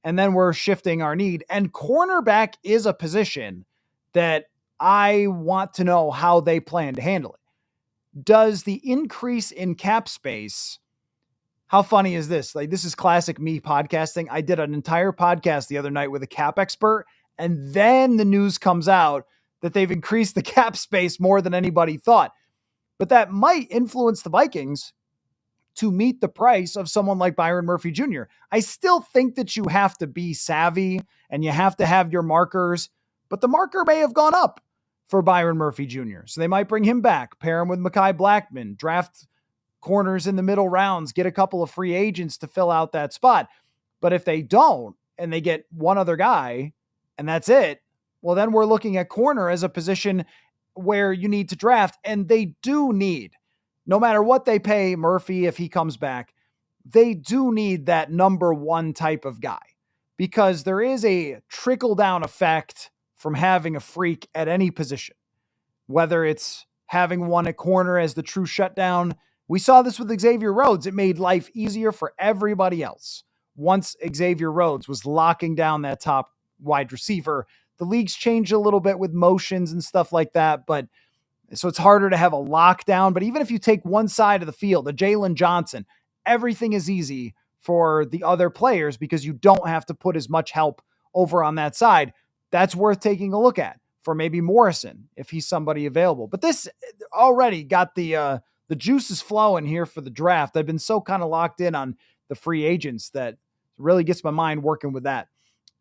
And then we're shifting our need. And cornerback is a position that I want to know how they plan to handle it. Does the increase in cap space, how funny is this? Like, this is classic me podcasting. I did an entire podcast the other night with a cap expert, and then the news comes out that they've increased the cap space more than anybody thought. But that might influence the Vikings to meet the price of someone like Byron Murphy Jr. I still think that you have to be savvy and you have to have your markers, but the marker may have gone up for Byron Murphy Jr. So they might bring him back, pair him with Mekhi Blackman, draft corners in the middle rounds, get a couple of free agents to fill out that spot. But if they don't, and they get one other guy, and that's it, well, then we're looking at corner as a position where you need to draft, and they do need, no matter what they pay Murphy if he comes back, they do need that number one type of guy because there is a trickle down effect from having a freak at any position, whether it's having one at corner as the true shutdown. We saw this with Xavier Rhodes. It made life easier for everybody else. Once Xavier Rhodes was locking down that top wide receiver, the league's changed a little bit with motions and stuff like that, but so it's harder to have a lockdown. But even if you take one side of the field, the Jalen Johnson, everything is easy for the other players because you don't have to put as much help over on that side. That's worth taking a look at for maybe Morrison if he's somebody available. But this already got the juices flowing here for the draft. I've been so kind of locked in on the free agents that really gets my mind working with that.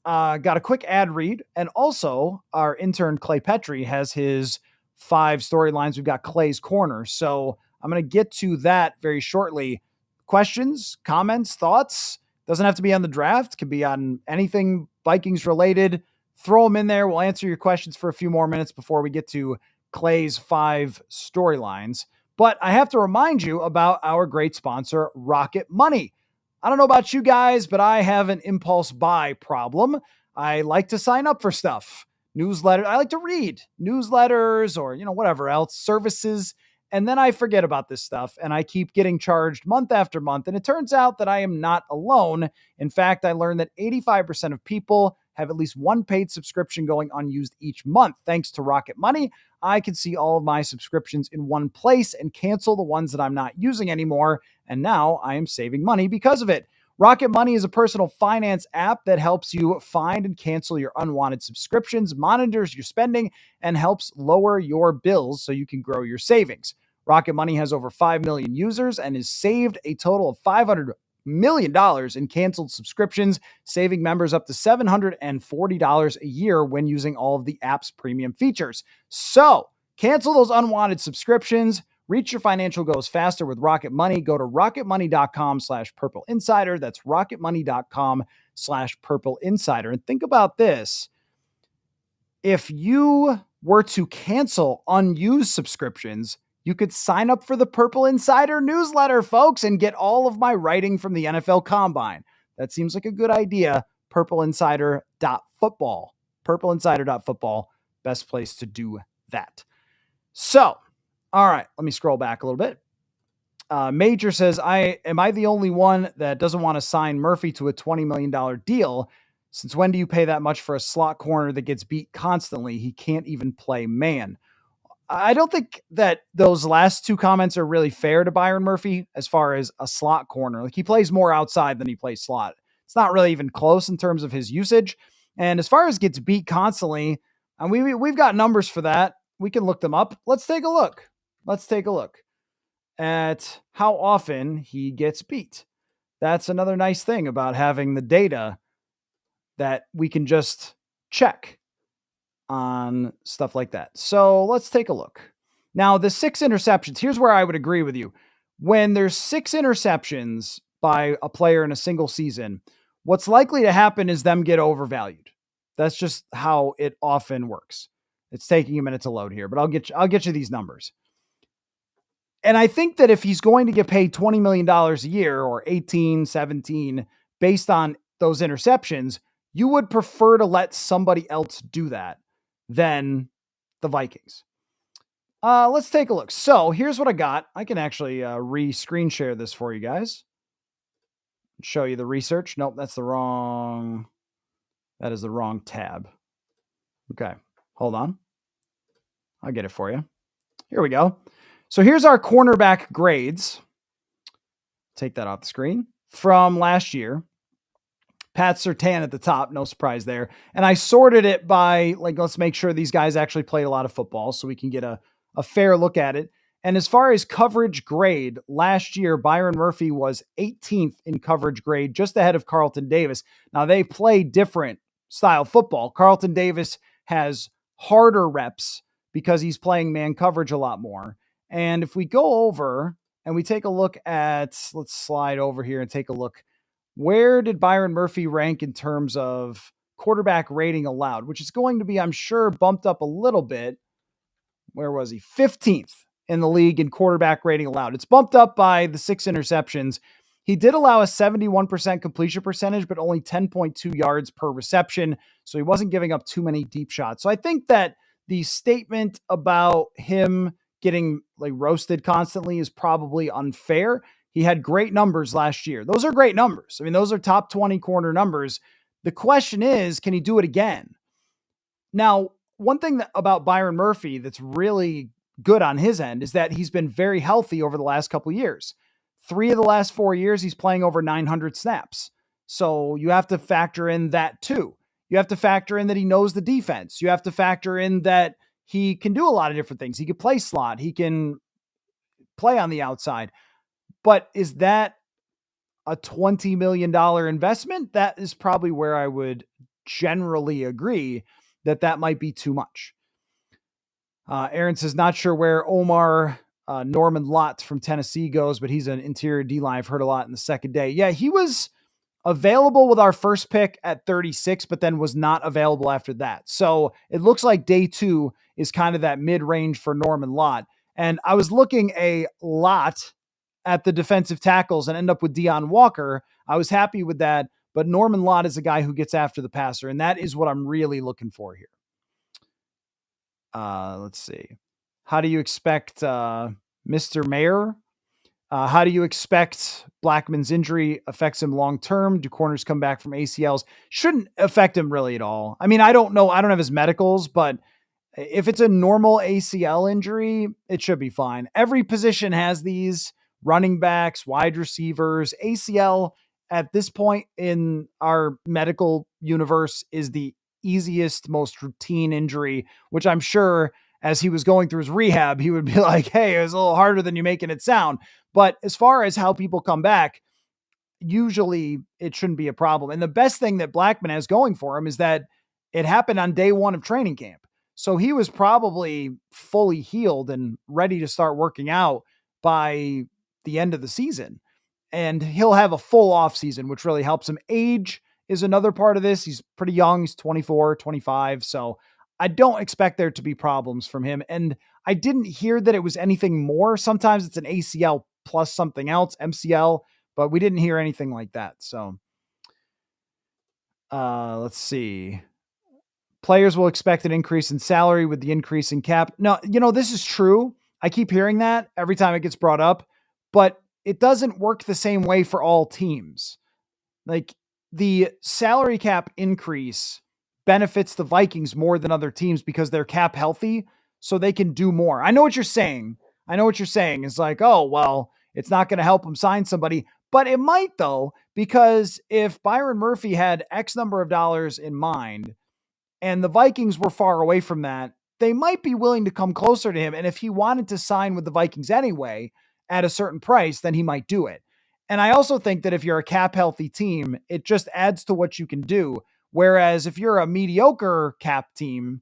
Got a quick ad read, and also our intern Clay Petrie has his 5 storylines. We've got Clay's Corner, so I'm going to get to that very shortly. Questions, comments, thoughts? Doesn't have to be on the draft. Could be on anything Vikings related. Throw them in there. We'll answer your questions for a few more minutes before we get to Clay's 5 storylines. But I have to remind you about our great sponsor, Rocket Money. I don't know about you guys, but I have an impulse buy problem. I like to sign up for stuff. Newsletter. I like to read newsletters or, whatever else, services. And then I forget about this stuff and I keep getting charged month after month. And it turns out that I am not alone. In fact, I learned that 85% of people have at least one paid subscription going unused each month. Thanks to Rocket Money, I can see all of my subscriptions in one place and cancel the ones that I'm not using anymore. And now I am saving money because of it. Rocket Money is a personal finance app that helps you find and cancel your unwanted subscriptions, monitors your spending, and helps lower your bills so you can grow your savings. Rocket Money has over 5 million users and has saved a total of $500 million in canceled subscriptions, saving members up to $740 a year when using all of the app's premium features. So, cancel those unwanted subscriptions. Reach your financial goals faster with Rocket Money. Go to rocketmoney.com/Purple Insider. That's rocketmoney.com/Purple Insider. And think about this. If you were to cancel unused subscriptions, you could sign up for the Purple Insider newsletter, folks, and get all of my writing from the NFL Combine. That seems like a good idea. Purpleinsider.football. Purpleinsider.football. Best place to do that. So, all right, let me scroll back a little bit. Major says, am I the only one that doesn't want to sign Murphy to a $20 million deal? Since when do you pay that much for a slot corner that gets beat constantly? He can't even play man. I don't think that those last 2 comments are really fair to Byron Murphy as far as a slot corner. Like, he plays more outside than he plays slot. It's not really even close in terms of his usage. And as far as gets beat constantly, and we've got numbers for that. We can look them up. Let's take a look. Let's take a look at how often he gets beat. That's another nice thing about having the data that we can just check on stuff like that. So let's take a look. Now, the 6 interceptions, here's where I would agree with you. When there's 6 interceptions by a player in a single season, what's likely to happen is them get overvalued. That's just how it often works. It's taking a minute to load here, but I'll get you these numbers. And I think that if he's going to get paid $20 million a year or 18, 17, based on those interceptions, you would prefer to let somebody else do that than the Vikings. Let's take a look. So here's what I got. I can actually re-screen share this for you guys. Show you the research. Nope, that is the wrong tab. Okay, hold on. I'll get it for you. Here we go. So here's our cornerback grades. Take that off the screen from last year. Pat Surtain at the top, no surprise there. And I sorted it by, let's make sure these guys actually played a lot of football so we can get a fair look at it. And as far as coverage grade, last year, Byron Murphy was 18th in coverage grade, just ahead of Carlton Davis. Now, they play different style football. Carlton Davis has harder reps because he's playing man coverage a lot more. And if we go over and we take a look at, let's slide over here and take a look. Where did Byron Murphy rank in terms of quarterback rating allowed, which is going to be, I'm sure, bumped up a little bit. Where was he? 15th in the league in quarterback rating allowed. It's bumped up by the 6 interceptions. He did allow a 71% completion percentage, but only 10.2 yards per reception. So he wasn't giving up too many deep shots. So I think that the statement about him getting like roasted constantly is probably unfair. He had great numbers last year. Those are great numbers. I mean, those are top 20 corner numbers. The question is, can he do it again? Now, one thing about Byron Murphy that's really good on his end is that he's been very healthy over the last couple of years. 3 of the last 4 years, he's playing over 900 snaps. So you have to factor in that too. You have to factor in that he knows the defense. You have to factor in that he can do a lot of different things. He can play slot. He can play on the outside. But is that a $20 million investment? That is probably where I would generally agree that might be too much. Aaron says, not sure where Omar Norman Lott from Tennessee goes, but he's an interior D-line. I've heard a lot in the second day. Yeah, he was available with our first pick at 36, but then was not available after that. So it looks like day 2 is kind of that mid-range for Norman Lott. And I was looking a lot at the defensive tackles and end up with Deion Walker. I was happy with that, but Norman Lott is a guy who gets after the passer, and that is what I'm really looking for here. Let's see. How do you expect Mr. Mayer? How do you expect Blackman's injury affects him long-term? Do corners come back from ACLs? Shouldn't affect him really at all. I mean, I don't know. I don't have his medicals, but if it's a normal ACL injury, it should be fine. Every position has these: running backs, wide receivers. ACL at this point in our medical universe is the easiest, most routine injury, which I'm sure as he was going through his rehab, he would be like, hey, it was a little harder than you're making it sound. But as far as how people come back, usually it shouldn't be a problem. And the best thing that Blackman has going for him is that it happened on day 1 of training camp. So he was probably fully healed and ready to start working out by the end of the season. And he'll have a full off season, which really helps him. Age is another part of this. He's pretty young. He's 24, 25. So I don't expect there to be problems from him. And I didn't hear that it was anything more. Sometimes it's an ACL plus something else, MCL, but we didn't hear anything like that. So let's see. Players will expect an increase in salary with the increase in cap. No, this is true. I keep hearing that every time it gets brought up, but it doesn't work the same way for all teams. Like, the salary cap increase benefits the Vikings more than other teams because they're cap healthy, so they can do more. I know what you're saying. It's like, oh, well, it's not going to help them sign somebody, but it might though, because if Byron Murphy had X number of dollars in mind and the Vikings were far away from that, they might be willing to come closer to him. And if he wanted to sign with the Vikings anyway at a certain price, then he might do it. And I also think that if you're a cap healthy team, it just adds to what you can do. Whereas if you're a mediocre cap team,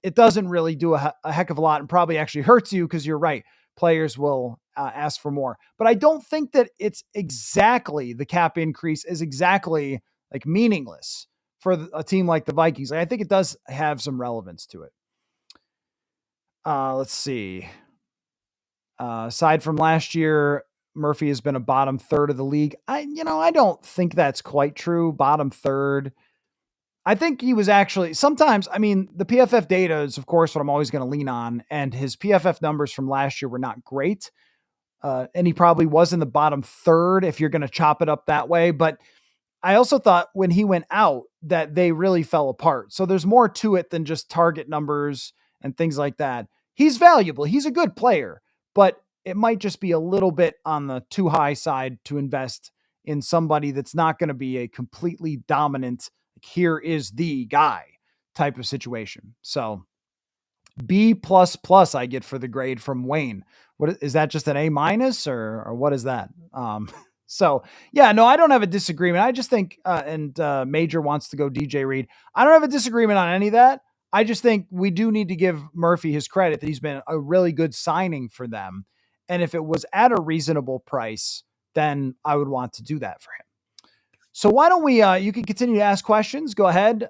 it doesn't really do a heck of a lot and probably actually hurts you, because you're right. Players will ask for more. But I don't think that it's exactly, the cap increase is exactly like meaningless for a team like the Vikings. I think it does have some relevance to it. Let's see. Aside from last year, Murphy has been a bottom third of the league. I don't think that's quite true. Bottom third. I think he was actually sometimes, the PFF data is of course what I'm always going to lean on. And his PFF numbers from last year were not great. And he probably was in the bottom third if you're going to chop it up that way. But I also thought when he went out that they really fell apart. So there's more to it than just target numbers and things like that. He's valuable. He's a good player, but it might just be a little bit on the too high side to invest in somebody that's not going to be a completely dominant, like, here is the guy type of situation. So B++ I get for the grade from Wayne. What is that, just an A- or what is that? So yeah, no, I don't have a disagreement. I just think, Major wants to go DJ Reed. I don't have a disagreement on any of that. I just think we do need to give Murphy his credit that he's been a really good signing for them. And if it was at a reasonable price, then I would want to do that for him. So why don't we, you can continue to ask questions. Go ahead.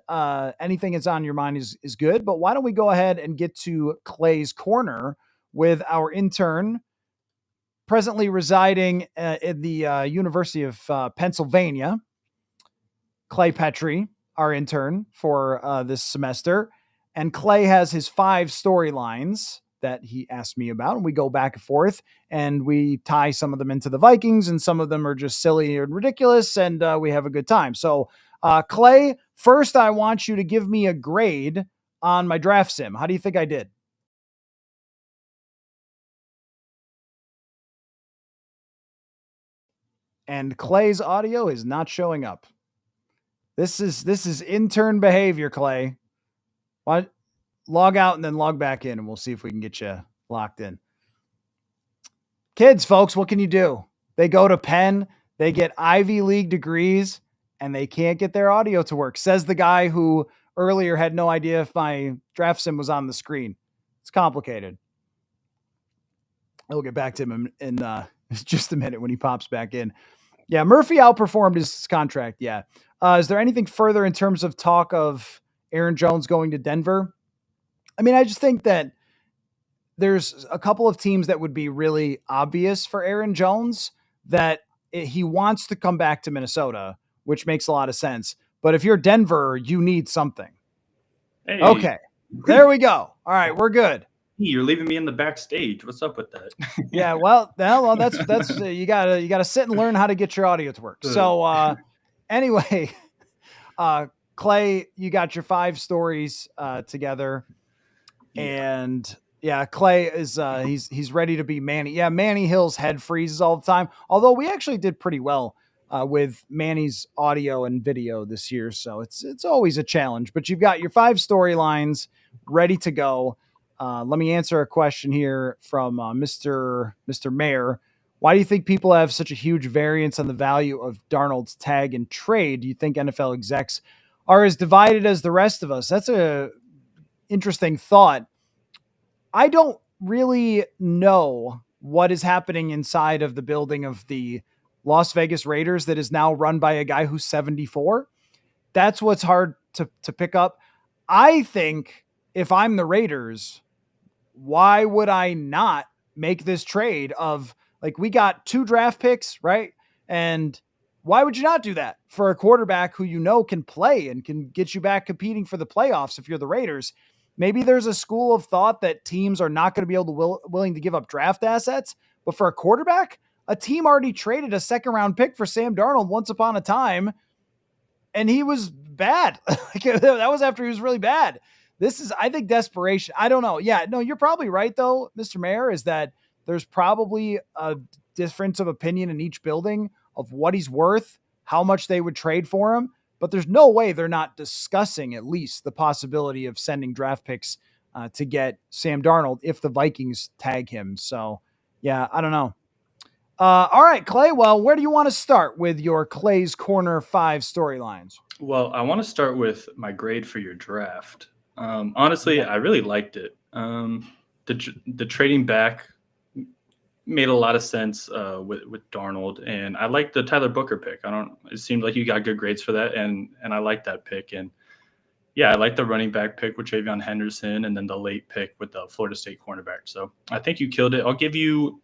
Anything that's on your mind is good, but why don't we go ahead and get to Clay's Corner with our intern, presently residing in the University of Pennsylvania. Clay Petrie, our intern for this semester. And Clay has his 5 storylines that he asked me about, and we go back and forth, and we tie some of them into the Vikings, and some of them are just silly and ridiculous, and we have a good time. So, Clay, first I want you to give me a grade on my draft sim. How do you think I did? And Clay's audio is not showing up. This is intern behavior, Clay. What? Log out and then log back in, and we'll see if we can get you locked in. Kids, folks, what can you do? They go to Penn, they get Ivy League degrees, and they can't get their audio to work. Says the guy who earlier had no idea if my draft sim was on the screen. It's complicated. We'll get back to him in just a minute when he pops back in. Yeah, Murphy outperformed his contract. Yeah. Is there anything further in terms of talk of Aaron Jones going to Denver? I mean, I just think that there's a couple of teams that would be really obvious for Aaron Jones that he wants to come back to Minnesota, which makes a lot of sense. But if you're Denver, you need something. Hey. Okay, there we go. All right, we're good. You're leaving me in the backstage. What's up with that? Yeah, well, that's you gotta sit and learn how to get your audio to work. So anyway, Clay, you got your 5 stories together, and yeah, Clay is he's ready to be Manny. Yeah, Manny Hill's head freezes all the time. Although we actually did pretty well with Manny's audio and video this year, so it's always a challenge. But you've got your 5 storylines ready to go. Let me answer a question here from Mr. Mayer. Why do you think people have such a huge variance on the value of Darnold's tag and trade? Do you think NFL execs are as divided as the rest of us? That's a interesting thought. I don't really know what is happening inside of the building of the Las Vegas Raiders that is now run by a guy who's 74. That's what's hard to pick up. I think if I'm the Raiders, why would I not make this trade of, like, we got 2 draft picks, right? And why would you not do that for a quarterback who you know can play and can get you back competing for the playoffs if you're the Raiders? Maybe there's a school of thought that teams are not going to be able to willing to give up draft assets, but for a quarterback, a team already traded a 2nd-round pick for Sam Darnold once upon a time, and he was bad. That was after he was really bad. This is, I think, desperation. I don't know. Yeah, no, you're probably right, though, Mr. Mayor, is that there's probably a difference of opinion in each building of what he's worth, how much they would trade for him. But there's no way they're not discussing at least the possibility of sending draft picks to get Sam Darnold if the Vikings tag him. So, yeah, I don't know. All right, Clay. Well, where do you want to start with your Clay's Corner 5 storylines? Well, I want to start with my grade for your draft. Honestly, I really liked it. The trading back made a lot of sense with Darnold, and I liked the Tyler Booker pick. It seemed like you got good grades for that, and I liked that pick. And yeah, I like the running back pick with Travion Henderson, and then the late pick with the Florida State cornerback. So I think you killed it. I'll give you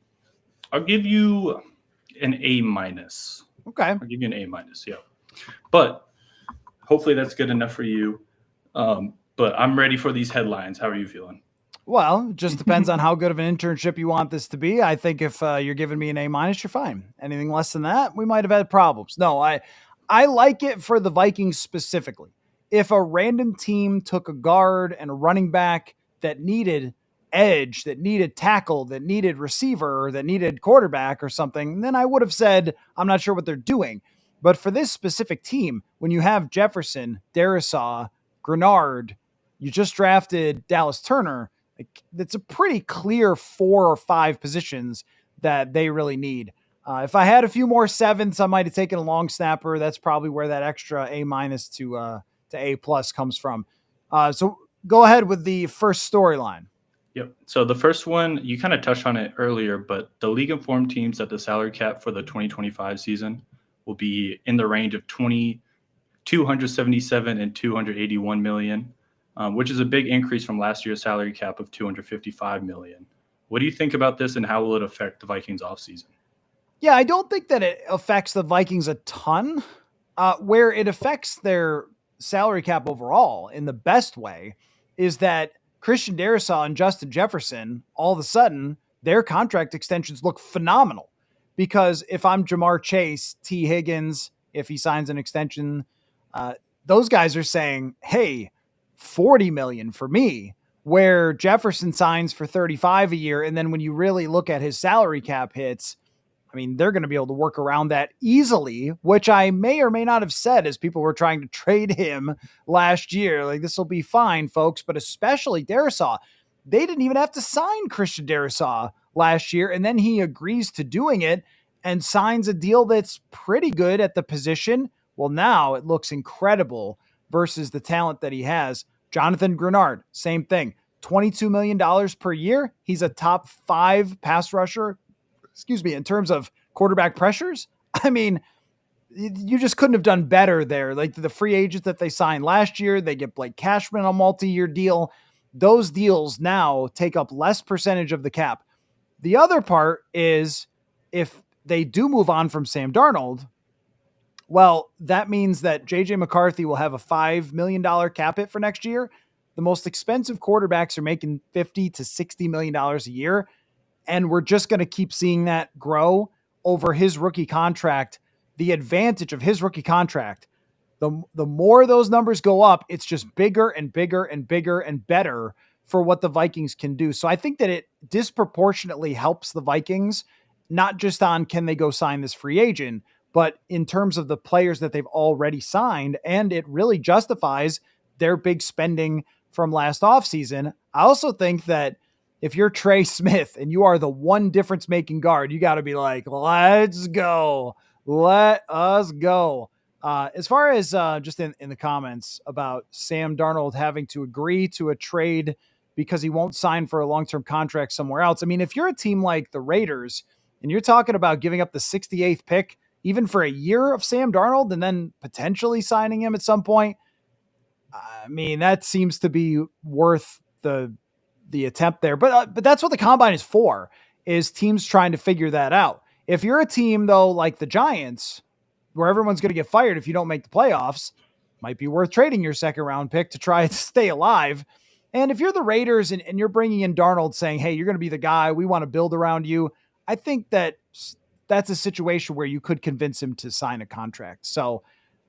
an A-. Okay. I'll give you an A-. Yeah, but hopefully that's good enough for you. But I'm ready for these headlines. How are you feeling? Well, it just depends on how good of an internship you want this to be. I think if you're giving me an A-, you're fine. Anything less than that, we might have had problems. No, I like it for the Vikings specifically. If a random team took a guard and a running back that needed edge, that needed tackle, that needed receiver, that needed quarterback or something, then I would have said, I'm not sure what they're doing. But for this specific team, when you have Jefferson, Darisaw, Grenard, you just drafted Dallas Turner, it's a pretty clear 4 or 5 positions that they really need. If I had a few more 7s, I might have taken a long snapper. That's probably where that extra A- to A+ comes from. So go ahead with the first storyline. Yep. So the first one, you kind of touched on it earlier, but the league informed teams that the salary cap for the 2025 season will be in the range of 277 and 281 million. Which is a big increase from last year's salary cap of $255 million. What do you think about this, and how will it affect the Vikings offseason? Yeah, I don't think that it affects the Vikings a ton. Where it affects their salary cap overall in the best way is that Christian Darrisaw and Justin Jefferson, all of a sudden, their contract extensions look phenomenal. Because if I'm Jamar Chase, T. Higgins, if he signs an extension, those guys are saying, hey, 40 million for me, where Jefferson signs for 35 a year. And then when you really look at his salary cap hits, I mean, they're going to be able to work around that easily, which I may or may not have said as people were trying to trade him last year. Like, this will be fine, folks, but especially Darrisaw. They didn't even have to sign Christian Darrisaw last year, and then he agrees to doing it and signs a deal that's pretty good at the position. Well, now it looks incredible versus the talent that he has. Jonathan Grenard, same thing. $22 million per year. He's a top 5 pass rusher, in terms of quarterback pressures. I mean, you just couldn't have done better there. Like the free agents that they signed last year, they get Blake Cashman on a multi-year deal. Those deals now take up less percentage of the cap. The other part is if they do move on from Sam Darnold, well, that means that JJ McCarthy will have a $5 million cap hit for next year. The most expensive quarterbacks are making $50 to $60 million a year. And we're just going to keep seeing that grow over his rookie contract. The advantage of his rookie contract, the more those numbers go up, it's just bigger and bigger and bigger and better for what the Vikings can do. So I think that it disproportionately helps the Vikings, not just on can they go sign this free agent, but in terms of the players that they've already signed. And it really justifies their big spending from last offseason. I also think that if you're Trey Smith and you are the one difference making guard, you got to be like, let's go. Let us go. As far as just in the comments about Sam Darnold having to agree to a trade because he won't sign for a long-term contract somewhere else. I mean, if you're a team like the Raiders and you're talking about giving up the 68th pick, even for a year of Sam Darnold and then potentially signing him at some point, I mean, that seems to be worth the attempt there. But that's what the combine is for, is teams trying to figure that out. If you're a team, though, like the Giants, where everyone's going to get fired if you don't make the playoffs, might be worth trading your second round pick to try to stay alive. And if you're the Raiders and you're bringing in Darnold saying, hey, you're going to be the guy, we want to build around you, I think that that's a situation where you could convince him to sign a contract. So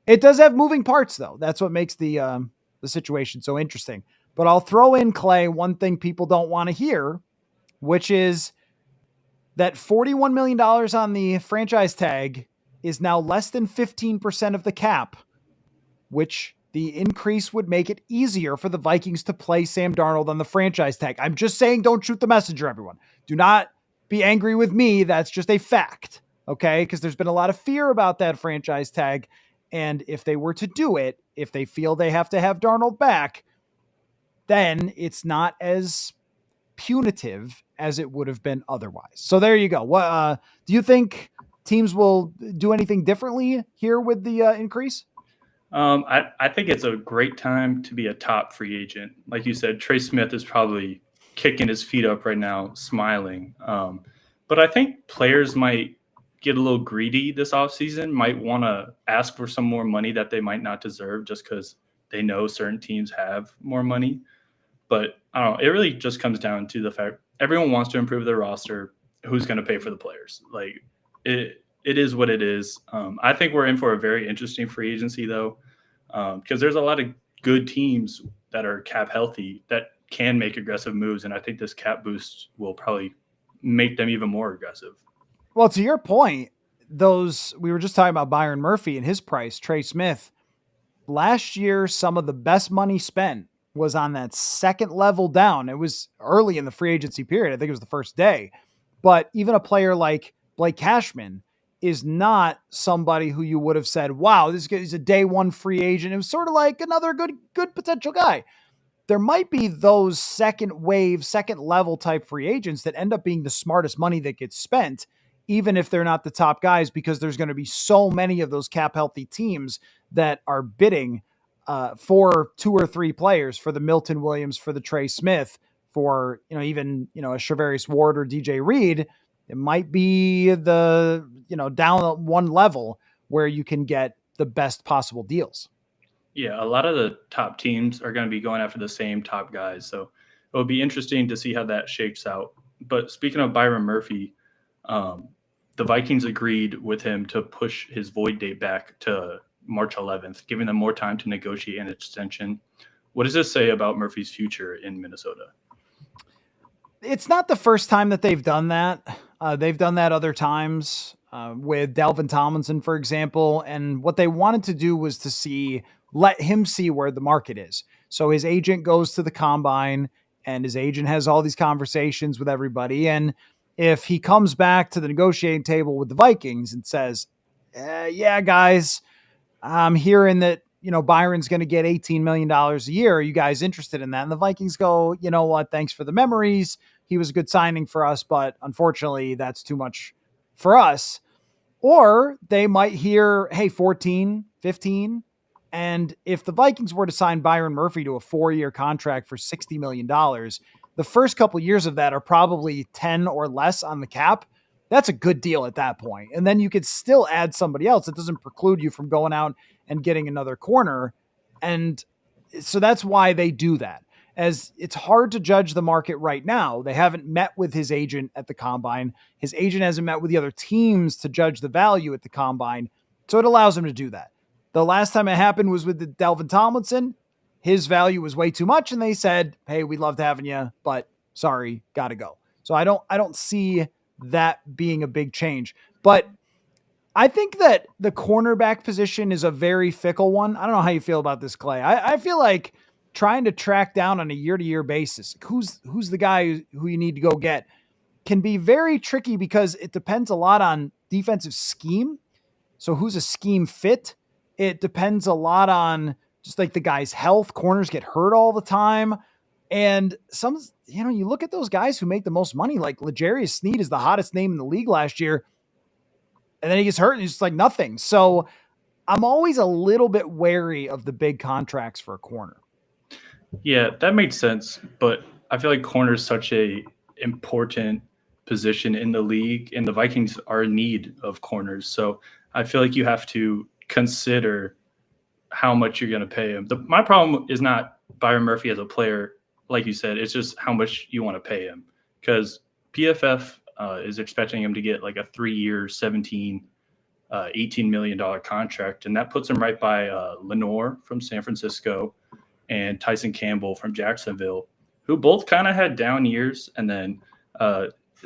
it does have moving parts, though. That's what makes the situation so interesting. But I'll throw in, Clay, one thing people don't want to hear, which is that $41 million on the franchise tag is now less than 15% of the cap, which the increase would make it easier for the Vikings to play Sam Darnold on the franchise tag. I'm just saying, don't shoot the messenger, everyone. Do not be angry with me. That's just a fact, okay? Because there's been a lot of fear about that franchise tag. And if they were to do it, if they feel they have to have Darnold back, then it's not as punitive as it would have been otherwise. So there you go. What do you think teams will do anything differently here with the increase? I think it's a great time to be a top free agent. Like you said, Trey Smith is probably kicking his feet up right now, smiling. But I think players might get a little greedy this offseason, might want to ask for some more money that they might not deserve just because they know certain teams have more money. But I don't know. It really just comes down to the fact everyone wants to improve their roster. Who's going to pay for the players? Like it is what it is. I think we're in for a very interesting free agency, though, because there's a lot of good teams that are cap healthy that can make aggressive moves. And I think this cap boost will probably make them even more aggressive. Well, to your point, we were just talking about Byron Murphy and his price, Trey Smith. Last year, some of the best money spent was on that second level down. It was early in the free agency period. I think it was the first day. But even a player like Blake Cashman is not somebody who you would have said, wow, this is a day one free agent. It was sort of like another good potential guy. There might be those second wave, second level type free agents that end up being the smartest money that gets spent, even if they're not the top guys, because there's going to be so many of those cap healthy teams that are bidding for 2 or 3 players, for the Milton Williams, for the Trey Smith, for, even, a Shavarius Ward or DJ Reed, it might be the, down one level where you can get the best possible deals. Yeah, a lot of the top teams are going to be going after the same top guys. So it'll be interesting to see how that shakes out. But speaking of Byron Murphy, the Vikings agreed with him to push his void date back to March 11th, giving them more time to negotiate an extension. What does this say about Murphy's future in Minnesota? It's not the first time that they've done that. They've done that other times with Dalvin Tomlinson, for example. And what they wanted to do was to let him see where the market is. So his agent goes to the combine and his agent has all these conversations with everybody. And if he comes back to the negotiating table with the Vikings and says, yeah, guys, I'm hearing that, Byron's going to get $18 million a year. Are you guys interested in that? And the Vikings go, you know what? Thanks for the memories. He was a good signing for us, but unfortunately that's too much for us. Or they might hear, hey, 14, 15. And if the Vikings were to sign Byron Murphy to a 4-year contract for $60 million, the first couple of years of that are probably 10 or less on the cap. That's a good deal at that point. And then you could still add somebody else. It doesn't preclude you from going out and getting another corner. And so that's why they do that. As it's hard to judge the market right now. They haven't met with his agent at the combine. His agent hasn't met with the other teams to judge the value at the combine. So it allows him to do that. The last time it happened was with the Dalvin Tomlinson. His value was way too much. And they said, hey, we'd love to having you, but sorry, got to go. So I don't see that being a big change. But I think that the cornerback position is a very fickle one. I don't know how you feel about this, Clay. I feel like trying to track down on a year-to-year basis, who's the guy who you need to go get, can be very tricky because it depends a lot on defensive scheme. So who's a scheme fit? It depends a lot on just like the guy's health. Corners get hurt all the time. And you look at those guys who make the most money, like L'Jarius Sneed is the hottest name in the league last year. And then he gets hurt and he's just like nothing. So I'm always a little bit wary of the big contracts for a corner. Yeah, that makes sense. But I feel like corner is such a important position in the league, and the Vikings are in need of corners. So I feel like you have to consider how much you're going to pay him. My problem is not Byron Murphy as a player. Like you said, it's just how much you want to pay him, because PFF is expecting him to get like a 3-year, $18 million contract. And that puts him right by Lenore from San Francisco and Tyson Campbell from Jacksonville, who both kind of had down years. And then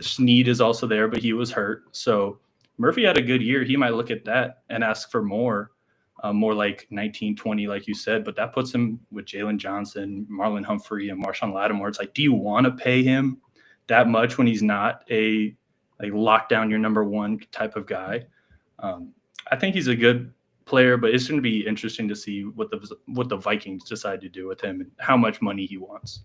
Sneed is also there, but he was hurt. So Murphy had a good year. He might look at that and ask for more like 19, 20, like you said. But that puts him with Jalen Johnson, Marlon Humphrey, and Marshawn Lattimore. It's like, do you want to pay him that much when he's not a lock down your number one type of guy? I think he's a good player, but it's going to be interesting to see what the Vikings decide to do with him and how much money he wants.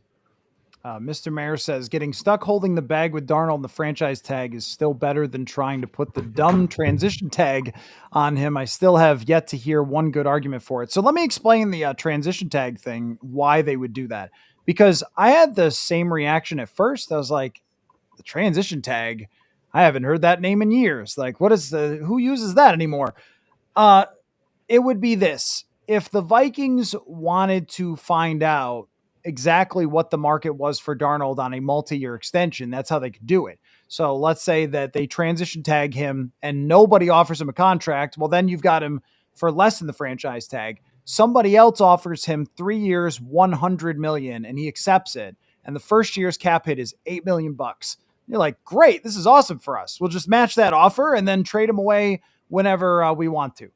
Mr. Mayor says getting stuck holding the bag with Darnold and the franchise tag is still better than trying to put the dumb transition tag on him. I still have yet to hear one good argument for it. So let me explain the transition tag thing, why they would do that. Because I had the same reaction at first. I was like, the transition tag, I haven't heard that name in years. Like, who uses that anymore? It would be this. If the Vikings wanted to find out exactly what the market was for Darnold on a multi-year extension, that's how they could do it. So let's say that they transition tag him and nobody offers him a contract. Well, then you've got him for less than the franchise tag. Somebody else offers him 3 years, $100 million, and he accepts it. And the first year's cap hit is $8 million. You're like, great, this is awesome for us. We'll just match that offer and then trade him away whenever we want to.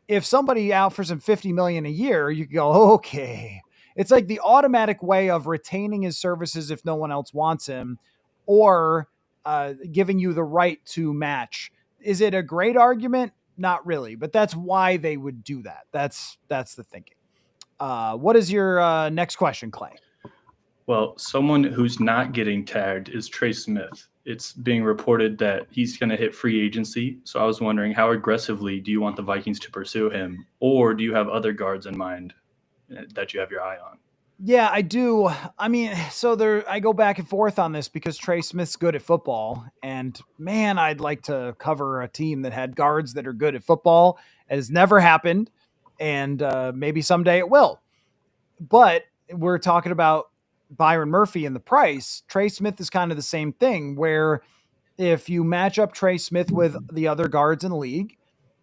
If somebody offers him $50 million a year, you can go, okay. It's like the automatic way of retaining his services if no one else wants him, or giving you the right to match. Is it a great argument? Not really, but that's why they would do that. That's the thinking. What is your next question, Clay? Well, someone who's not getting tagged is Trey Smith. It's being reported that he's going to hit free agency. So I was wondering, how aggressively do you want the Vikings to pursue him? Or do you have other guards in mind that you have your eye on? Yeah, I do. I mean, so I go back and forth on this because Trey Smith's good at football, and man, I'd like to cover a team that had guards that are good at football. It has never happened, and maybe someday it will. But we're talking about Byron Murphy and the price. Trey Smith is kind of the same thing, where if you match up Trey Smith with the other guards in the league,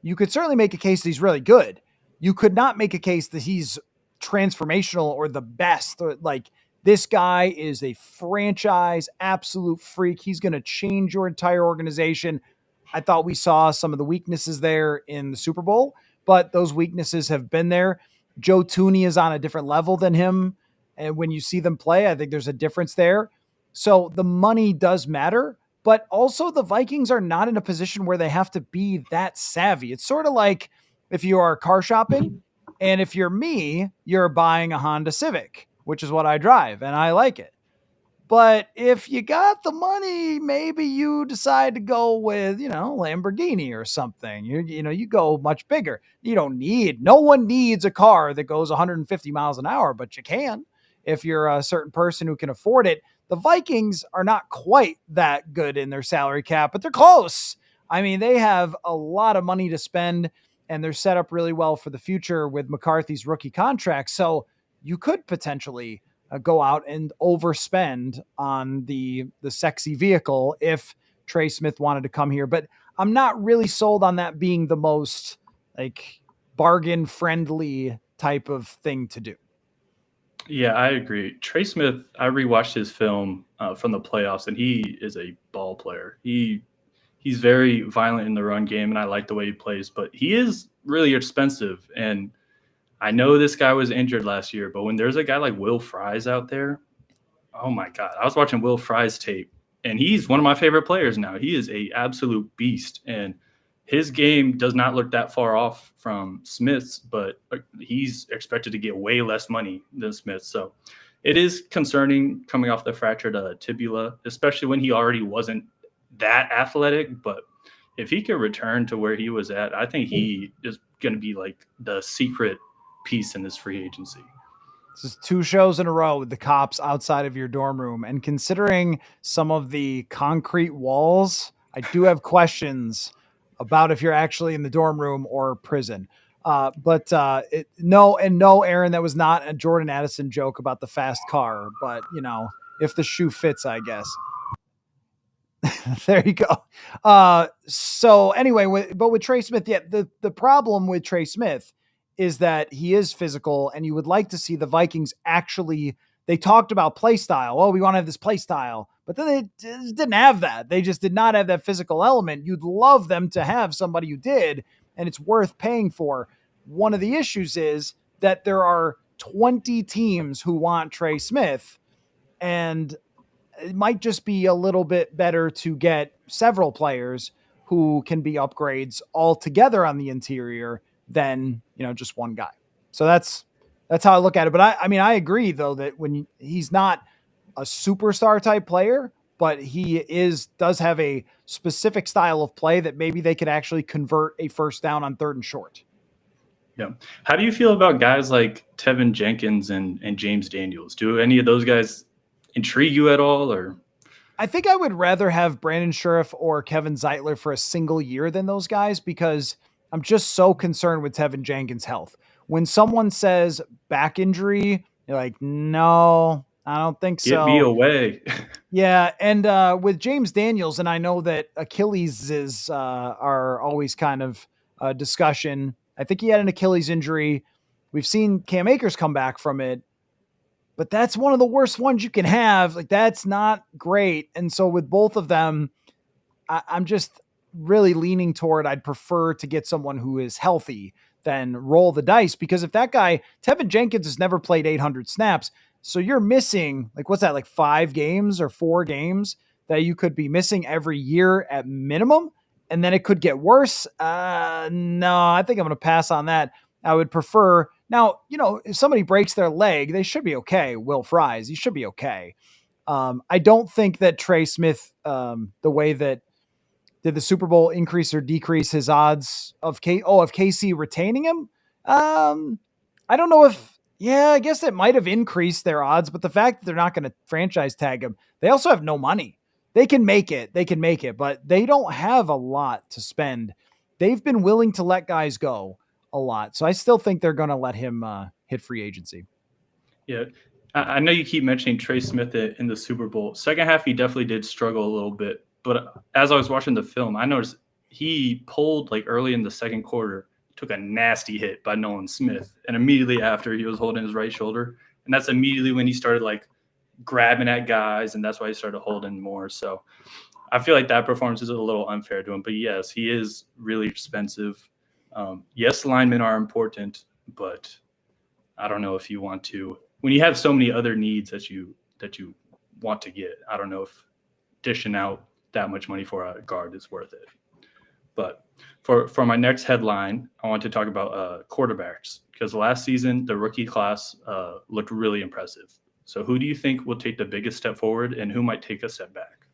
you could certainly make a case that he's really good. You could not make a case that he's transformational or the best. Or like, this guy is a franchise absolute freak. He's going to change your entire organization. I thought we saw some of the weaknesses there in the Super Bowl, but those weaknesses have been there. Joe Tooney is on a different level than him. And when you see them play, I think there's a difference there. So the money does matter, but also the Vikings are not in a position where they have to be that savvy. It's sort of like if you are car shopping, and if you're me, you're buying a Honda Civic, which is what I drive, and I like it. But if you got the money, maybe you decide to go with, Lamborghini or something. You go much bigger. No one needs a car that goes 150 miles an hour, but you can if you're a certain person who can afford it. The Vikings are not quite that good in their salary cap, but they're close. I mean, they have a lot of money to spend, and they're set up really well for the future with McCarthy's rookie contract. So you could potentially go out and overspend on the sexy vehicle if Trey Smith wanted to come here. But I'm not really sold on that being the most like bargain friendly type of thing to do. Yeah, I agree. Trey Smith, I rewatched his film from the playoffs, and he is a ball player. He's very violent in the run game, and I like the way he plays. But he is really expensive, and I know this guy was injured last year. But when there's a guy like Will Fries out there, oh my God! I was watching Will Fries tape, and he's one of my favorite players now. He is a absolute beast, and his game does not look that far off from Smith's, but he's expected to get way less money than Smith. So it is concerning coming off the fractured tibia, especially when he already wasn't that athletic. But if he could return to where he was at, I think he is going to be like the secret piece in this free agency. This is 2 shows in a row with the cops outside of your dorm room. And considering some of the concrete walls, I do have questions about if you're actually in the dorm room or prison. No, Aaron, that was not a Jordan Addison joke about the fast car. But, if the shoe fits, I guess. There you go. So anyway, with Trey Smith, yeah, the problem with Trey Smith is that he is physical, and you would like to see the Vikings actually. They talked about play style. Oh, we want to have this play style, but then they just didn't have that. They just did not have that physical element. You'd love them to have somebody who did, and it's worth paying for. One of the issues is that there are 20 teams who want Trey Smith, and it might just be a little bit better to get several players who can be upgrades all together on the interior than, just one guy. So that's how I look at it. But I mean, I agree though, that when he's not a superstar type player, but he does have a specific style of play that maybe they could actually convert a first down on 3rd and short. Yeah. How do you feel about guys like Tevin Jenkins and James Daniels? Do any of those guys intrigue you at all? Or I think I would rather have Brandon Sheriff or Kevin Zeitler for a single year than those guys, because I'm just so concerned with Tevin Jenkins' health. When someone says back injury, you're like, no, I don't think so. Get me away. Yeah, and with James Daniels, and I know that Achilles are always kind of a discussion. I think he had an Achilles injury. We've seen Cam Akers come back from it, but that's one of the worst ones you can have. Like, that's not great. And so with both of them, I'm just really leaning toward I'd prefer to get someone who is healthy than roll the dice, because if that guy, Tevin Jenkins, has never played 800 snaps, so you're missing, like, what's that, like 5 games or 4 games that you could be missing every year at minimum, and then it could get worse. No, I think I'm going to pass on that. I would prefer, now, if somebody breaks their leg, they should be okay. Will Fries, he should be okay. I don't think that Trey Smith, the way that, did the Super Bowl increase or decrease his odds of KC retaining him? I don't know if Yeah, I guess it might have increased their odds, but the fact that they're not going to franchise tag him, they also have no money. They can make it. They can make it, but they don't have a lot to spend. They've been willing to let guys go a lot. So I still think they're going to let him hit free agency. Yeah. I know you keep mentioning Trey Smith in the Super Bowl. Second half, he definitely did struggle a little bit. But as I was watching the film, I noticed he pulled like early in the second quarter, took a nasty hit by Nolan Smith. And immediately after, he was holding his right shoulder. And that's immediately when he started like grabbing at guys. And that's why he started holding more. So I feel like that performance is a little unfair to him. But yes, he is really expensive. Yes, linemen are important, but I don't know if you want to when you have so many other needs that you want to get. I don't know if dishing out that much money for a guard is worth it. But for my next headline, I want to talk about quarterbacks because last season the rookie class looked really impressive. So who do you think will take the biggest step forward, and who might take a step back?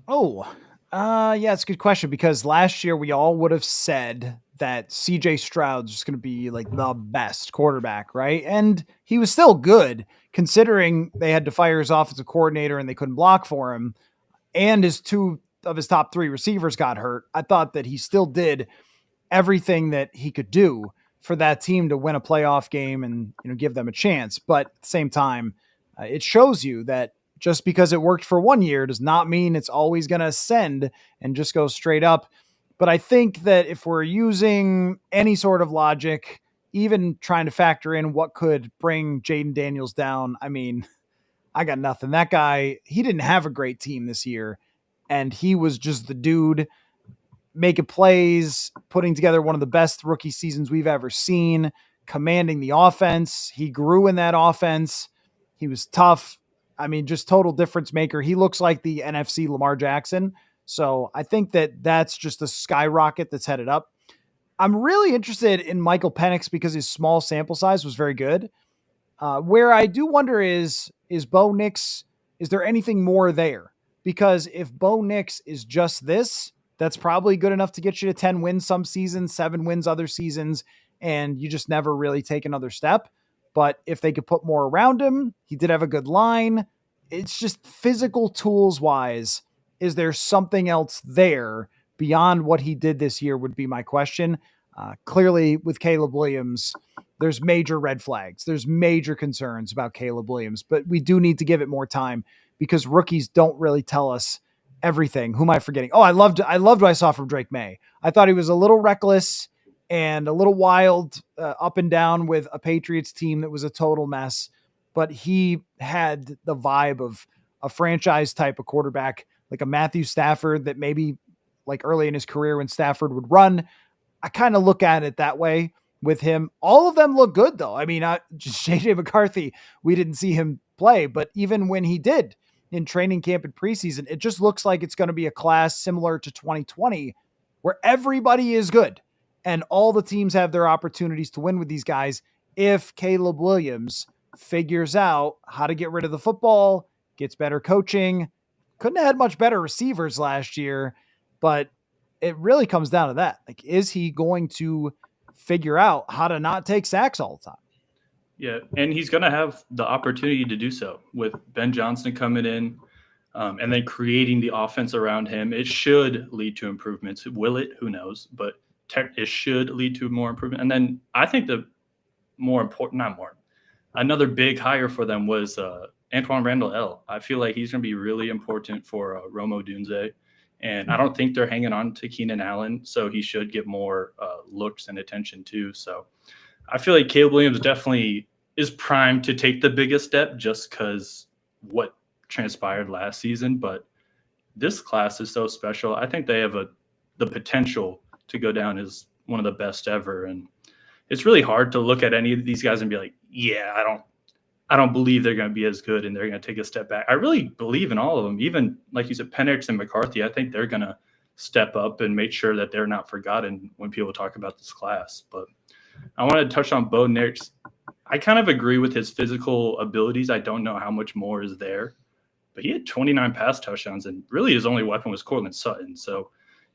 Oh, yeah, it's a good question because last year we all would have said that CJ Stroud's just going to be like the best quarterback, right? And he was still good considering they had to fire his offensive coordinator and they couldn't block for him. And his two of his top three receivers got hurt. I thought that he still did everything that he could do for that team to win a playoff game and give them a chance. But at the same time, it shows you that just because it worked for 1 year does not mean it's always going to ascend and just go straight up. But I think that if we're using any sort of logic, even trying to factor in what could bring Jaden Daniels down, I mean, I got nothing. That guy, he didn't have a great team this year, and he was just the dude making plays, putting together one of the best rookie seasons we've ever seen, commanding the offense. He grew in that offense. He was tough. I mean, just total difference maker. He looks like the NFC Lamar Jackson. So I think that that's just a skyrocket that's headed up. I'm really interested in Michael Penix because his small sample size was very good. Where I do wonder is Bo Nix, is there anything more there? Because if Bo Nix is just this, that's probably good enough to get you to 10 wins some seasons, 7 wins other seasons, and you just never really take another step. But if they could put more around him, he did have a good line. It's just physical tools wise. Is there something else there beyond what he did this year? Would be my question. Clearly, with Caleb Williams, there's major red flags. There's major concerns about Caleb Williams, but we do need to give it more time because rookies don't really tell us everything. Who am I forgetting? Oh, I loved what I saw from Drake May. I thought he was a little reckless and a little wild up and down with a Patriots team that was a total mess, but he had the vibe of a franchise type of quarterback, like a Matthew Stafford that maybe like early in his career when Stafford would run. I kind of look at it that way with him. All of them look good though. I mean, just JJ McCarthy, we didn't see him play, but even when he did in training camp and preseason, it just looks like it's going to be a class similar to 2020 where everybody is good and all the teams have their opportunities to win with these guys. If Caleb Williams figures out how to get rid of the football, gets better coaching, couldn't have had much better receivers last year, but it really comes down to that. Like, is he going to figure out how to not take sacks all the time? Yeah, and he's going to have the opportunity to do so with Ben Johnson coming in and then creating the offense around him. It should lead to improvements. Will it? Who knows? But it should lead to more improvement. And then I think the more important, not more, another big hire for them was Antoine Randall L. I feel like he's going to be really important for Rome Odunze. And I don't think they're hanging on to Keenan Allen, so he should get more looks and attention too. So I feel like Caleb Williams definitely is primed to take the biggest step just because what transpired last season. But this class is so special. I think they have the potential to go down as one of the best ever. And it's really hard to look at any of these guys and be like, yeah, I don't believe they're going to be as good and they're going to take a step back. I really believe in all of them. Even like you said, Penix and McCarthy, I think they're going to step up and make sure that they're not forgotten when people talk about this class. But I wanted to touch on Bo Nix. I kind of agree with his physical abilities. I don't know how much more is there, but he had 29 pass touchdowns, and really his only weapon was Courtland Sutton. So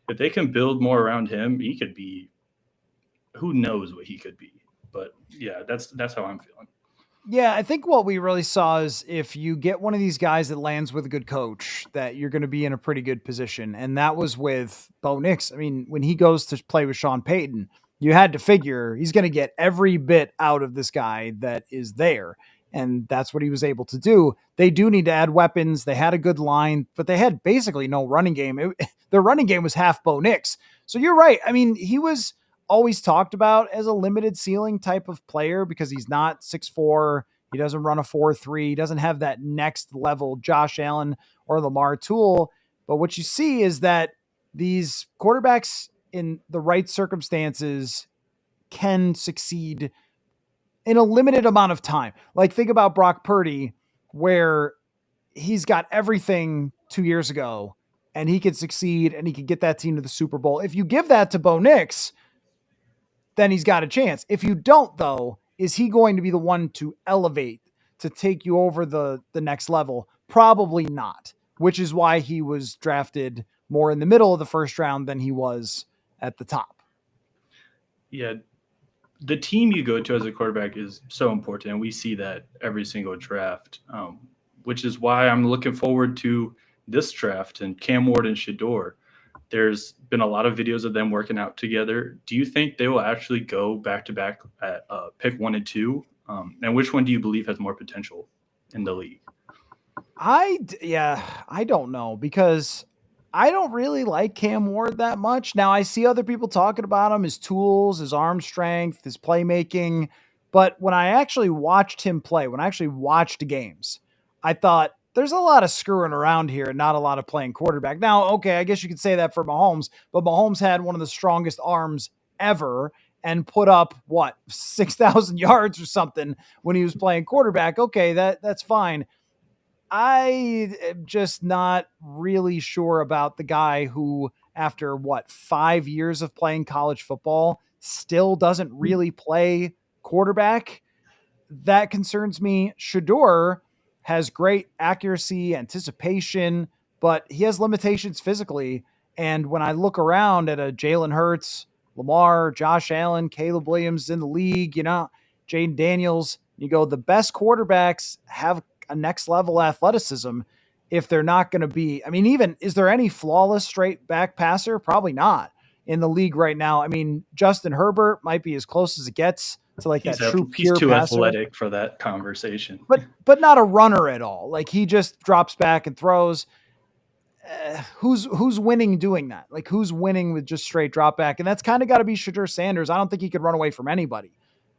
if they can build more around him, who knows what he could be. But yeah, that's how I'm feeling. Yeah, I think what we really saw is if you get one of these guys that lands with a good coach, that you're going to be in a pretty good position. And that was with Bo Nix. I mean, when he goes to play with Sean Payton, you had to figure he's going to get every bit out of this guy that is there. And that's what he was able to do. They do need to add weapons. They had a good line, but they had basically no running game. Their running game was half Bo Nix. So you're right. I mean, he was always talked about as a limited ceiling type of player because he's not 6'4". He doesn't run a 4.3. He doesn't have that next level Josh Allen or Lamar Tool. But what you see is that these quarterbacks in the right circumstances can succeed in a limited amount of time. Like think about Brock Purdy, where he's got everything 2 years ago and he could succeed and he could get that team to the Super Bowl. If you give that to Bo Nix, then he's got a chance. If you don't, though, is he going to be the one to elevate, to take you over the next level? Probably not, which is why he was drafted more in the middle of the first round than he was at the top. Yeah, the team you go to as a quarterback is so important, and we see that every single draft, which is why I'm looking forward to this draft and Cam Ward and Shador. There's been a lot of videos of them working out together. Do you think they will actually go back to back at pick 1 and 2? And which one do you believe has more potential in the league? I don't know because I don't really like Cam Ward that much. Now I see other people talking about him, his tools, his arm strength, his playmaking. But when I actually watched him play, when I actually watched games, I thought there's a lot of screwing around here and not a lot of playing quarterback. Now, okay, I guess you could say that for Mahomes, but Mahomes had one of the strongest arms ever and put up what 6,000 yards or something when he was playing quarterback. Okay, that's fine. I am just not really sure about the guy who, after what, 5 years of playing college football, still doesn't really play quarterback. That concerns me. Shador has great accuracy, anticipation, but he has limitations physically. And when I look around at a Jalen Hurts, Lamar, Josh Allen, Caleb Williams in the league, Jaden Daniels, you go, the best quarterbacks have a next level athleticism. If they're not going to be, I mean, even is there any flawless straight back passer? Probably not in the league right now. I mean, Justin Herbert might be as close as it gets to like that true He's pure too passer, athletic for that conversation. but not a runner at all. Like he just drops back and throws. Who's winning doing that? Like who's winning with just straight drop back? And that's kind of got to be Shedeur Sanders. I don't think he could run away from anybody.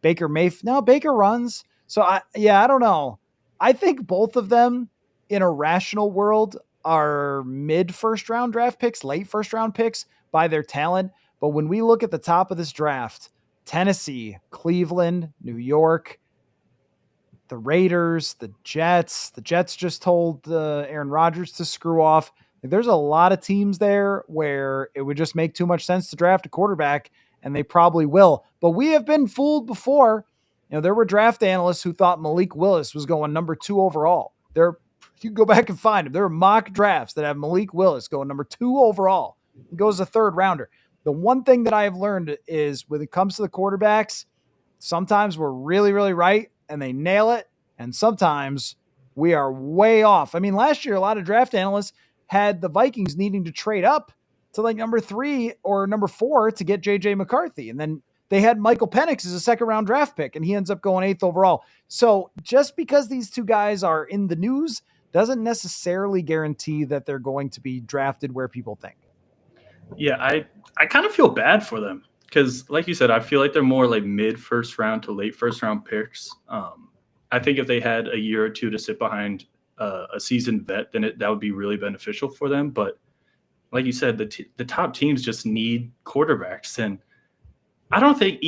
Baker Mayfield. No, Baker runs. So I don't know. I think both of them in a rational world are mid first round draft picks, late first round picks by their talent. But when we look at the top of this draft, Tennessee, Cleveland, New York, the Raiders, the Jets just told Aaron Rodgers to screw off. Like, there's a lot of teams there where it would just make too much sense to draft a quarterback, and they probably will. But we have been fooled before. There were draft analysts who thought Malik Willis was going number 2 overall. You can go back and find him. There are mock drafts that have Malik Willis going number 2 overall. He goes a third rounder. The one thing that I have learned is when it comes to the quarterbacks, sometimes we're really, really right and they nail it. And sometimes we are way off. I mean, last year, a lot of draft analysts had the Vikings needing to trade up to like number 3 or number 4 to get JJ McCarthy. And then they had Michael Penix as a second round draft pick and he ends up going 8th overall. So just because these two guys are in the news doesn't necessarily guarantee that they're going to be drafted where people think. Yeah, I kind of feel bad for them because, like you said, I feel like they're more like mid first round to late first round picks. I think if they had a year or two to sit behind a seasoned vet, then that would be really beneficial for them. But like you said, the top teams just need quarterbacks, and I don't think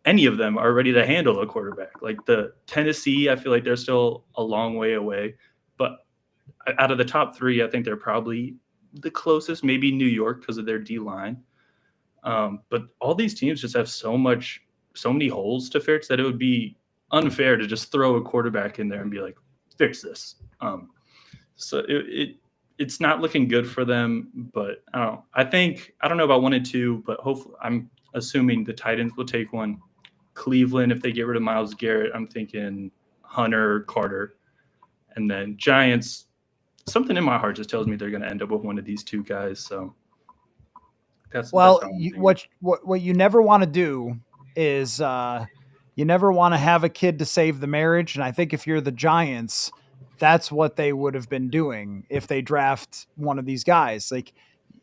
any of them are ready to handle a quarterback. Like the Tennessee, I feel like they're still a long way away. But out of the top 3, I think they're probably the closest, maybe New York because of their D-line. But all these teams just have so many holes to fix that it would be unfair to just throw a quarterback in there and be like, fix this. So it's not looking good for them, but I don't know about 1 and 2, but hopefully I'm assuming the Titans will take one. Cleveland, if they get rid of Myles Garrett, I'm thinking Hunter, Carter. And then Giants, something in my heart just tells me they're going to end up with one of these two guys. So that's how I'm thinking. What you never want to do is you never want to have a kid to save the marriage. And I think if you're the Giants, that's what they would have been doing if they draft one of these guys. Like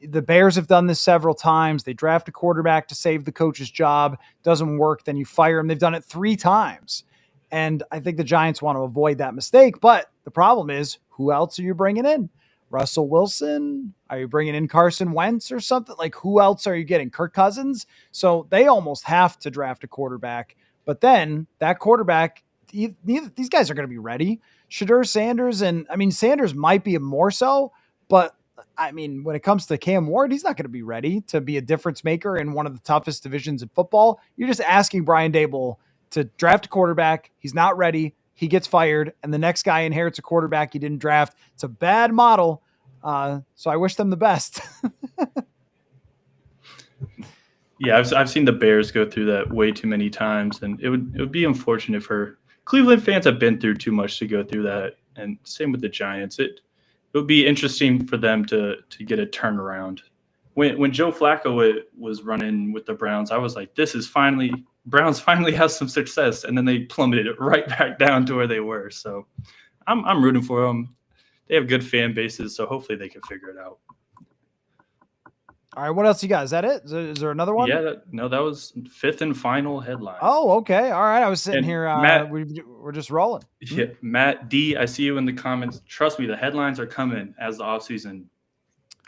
the Bears have done this several times. They draft a quarterback to save the coach's job. Doesn't work, then you fire him. They've done it 3 times. And I think the Giants want to avoid that mistake. But the problem is, who else are you bringing in? Russell Wilson? Are you bringing in Carson Wentz or something? Like, who else are you getting? Kirk Cousins? So they almost have to draft a quarterback. But then that quarterback, these guys are going to be ready. Shadur Sanders, and I mean, Sanders might be more so, but I mean, when it comes to Cam Ward, he's not going to be ready to be a difference maker in one of the toughest divisions in football. You're just asking Brian Daboll to draft a quarterback. He's not ready. He gets fired, and the next guy inherits a quarterback he didn't draft. It's a bad model. So I wish them the best. Yeah, I've seen the Bears go through that way too many times, and it would be unfortunate for Cleveland fans. Have been through too much to go through that, and same with the Giants. It would be interesting for them to get a turnaround. When Joe Flacco was running with the Browns, I was like, this is Browns finally has some success, and then they plummeted it right back down to where they were. So I'm rooting for them. They have good fan bases, so hopefully they can figure it out. All right, what else you got? Is that it? Is there another one? Yeah, that was 5th and final headline. Oh, okay. All right, I was sitting And here. Matt, we're just rolling. Yeah, Matt D, I see you in the comments. Trust me, the headlines are coming as the offseason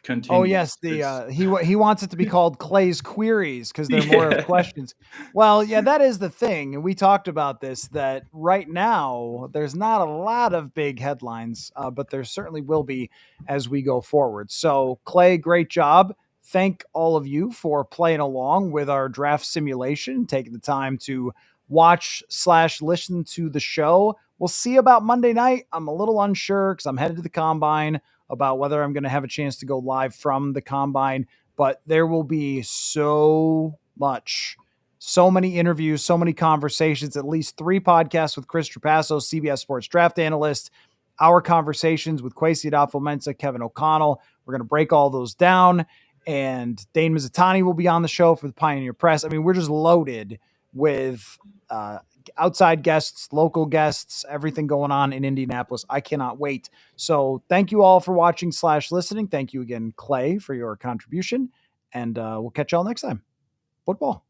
continues. Oh yes, he wants it to be called Clay's Queries because they're more of questions. Well, yeah, that is the thing, and we talked about this. That right now there's not a lot of big headlines, but there certainly will be as we go forward. So Clay, great job. Thank all of you for playing along with our draft simulation, taking the time to watch/listen to the show. We'll see about Monday night. I'm a little unsure because I'm headed to the combine about whether I'm going to have a chance to go live from the combine, but there will be so many interviews, so many conversations, at least 3 podcasts with Chris Trapasso, CBS Sports draft analyst, our conversations with Kwesi Adofo-Mensah, Kevin O'Connell. We're going to break all those down, and Dane Mizutani will be on the show for the Pioneer Press. I mean, we're just loaded with outside guests, local guests, everything going on in Indianapolis. I cannot wait. So thank you all for watching/listening. Thank you again, Clay, for your contribution. And we'll catch y'all next time. Football.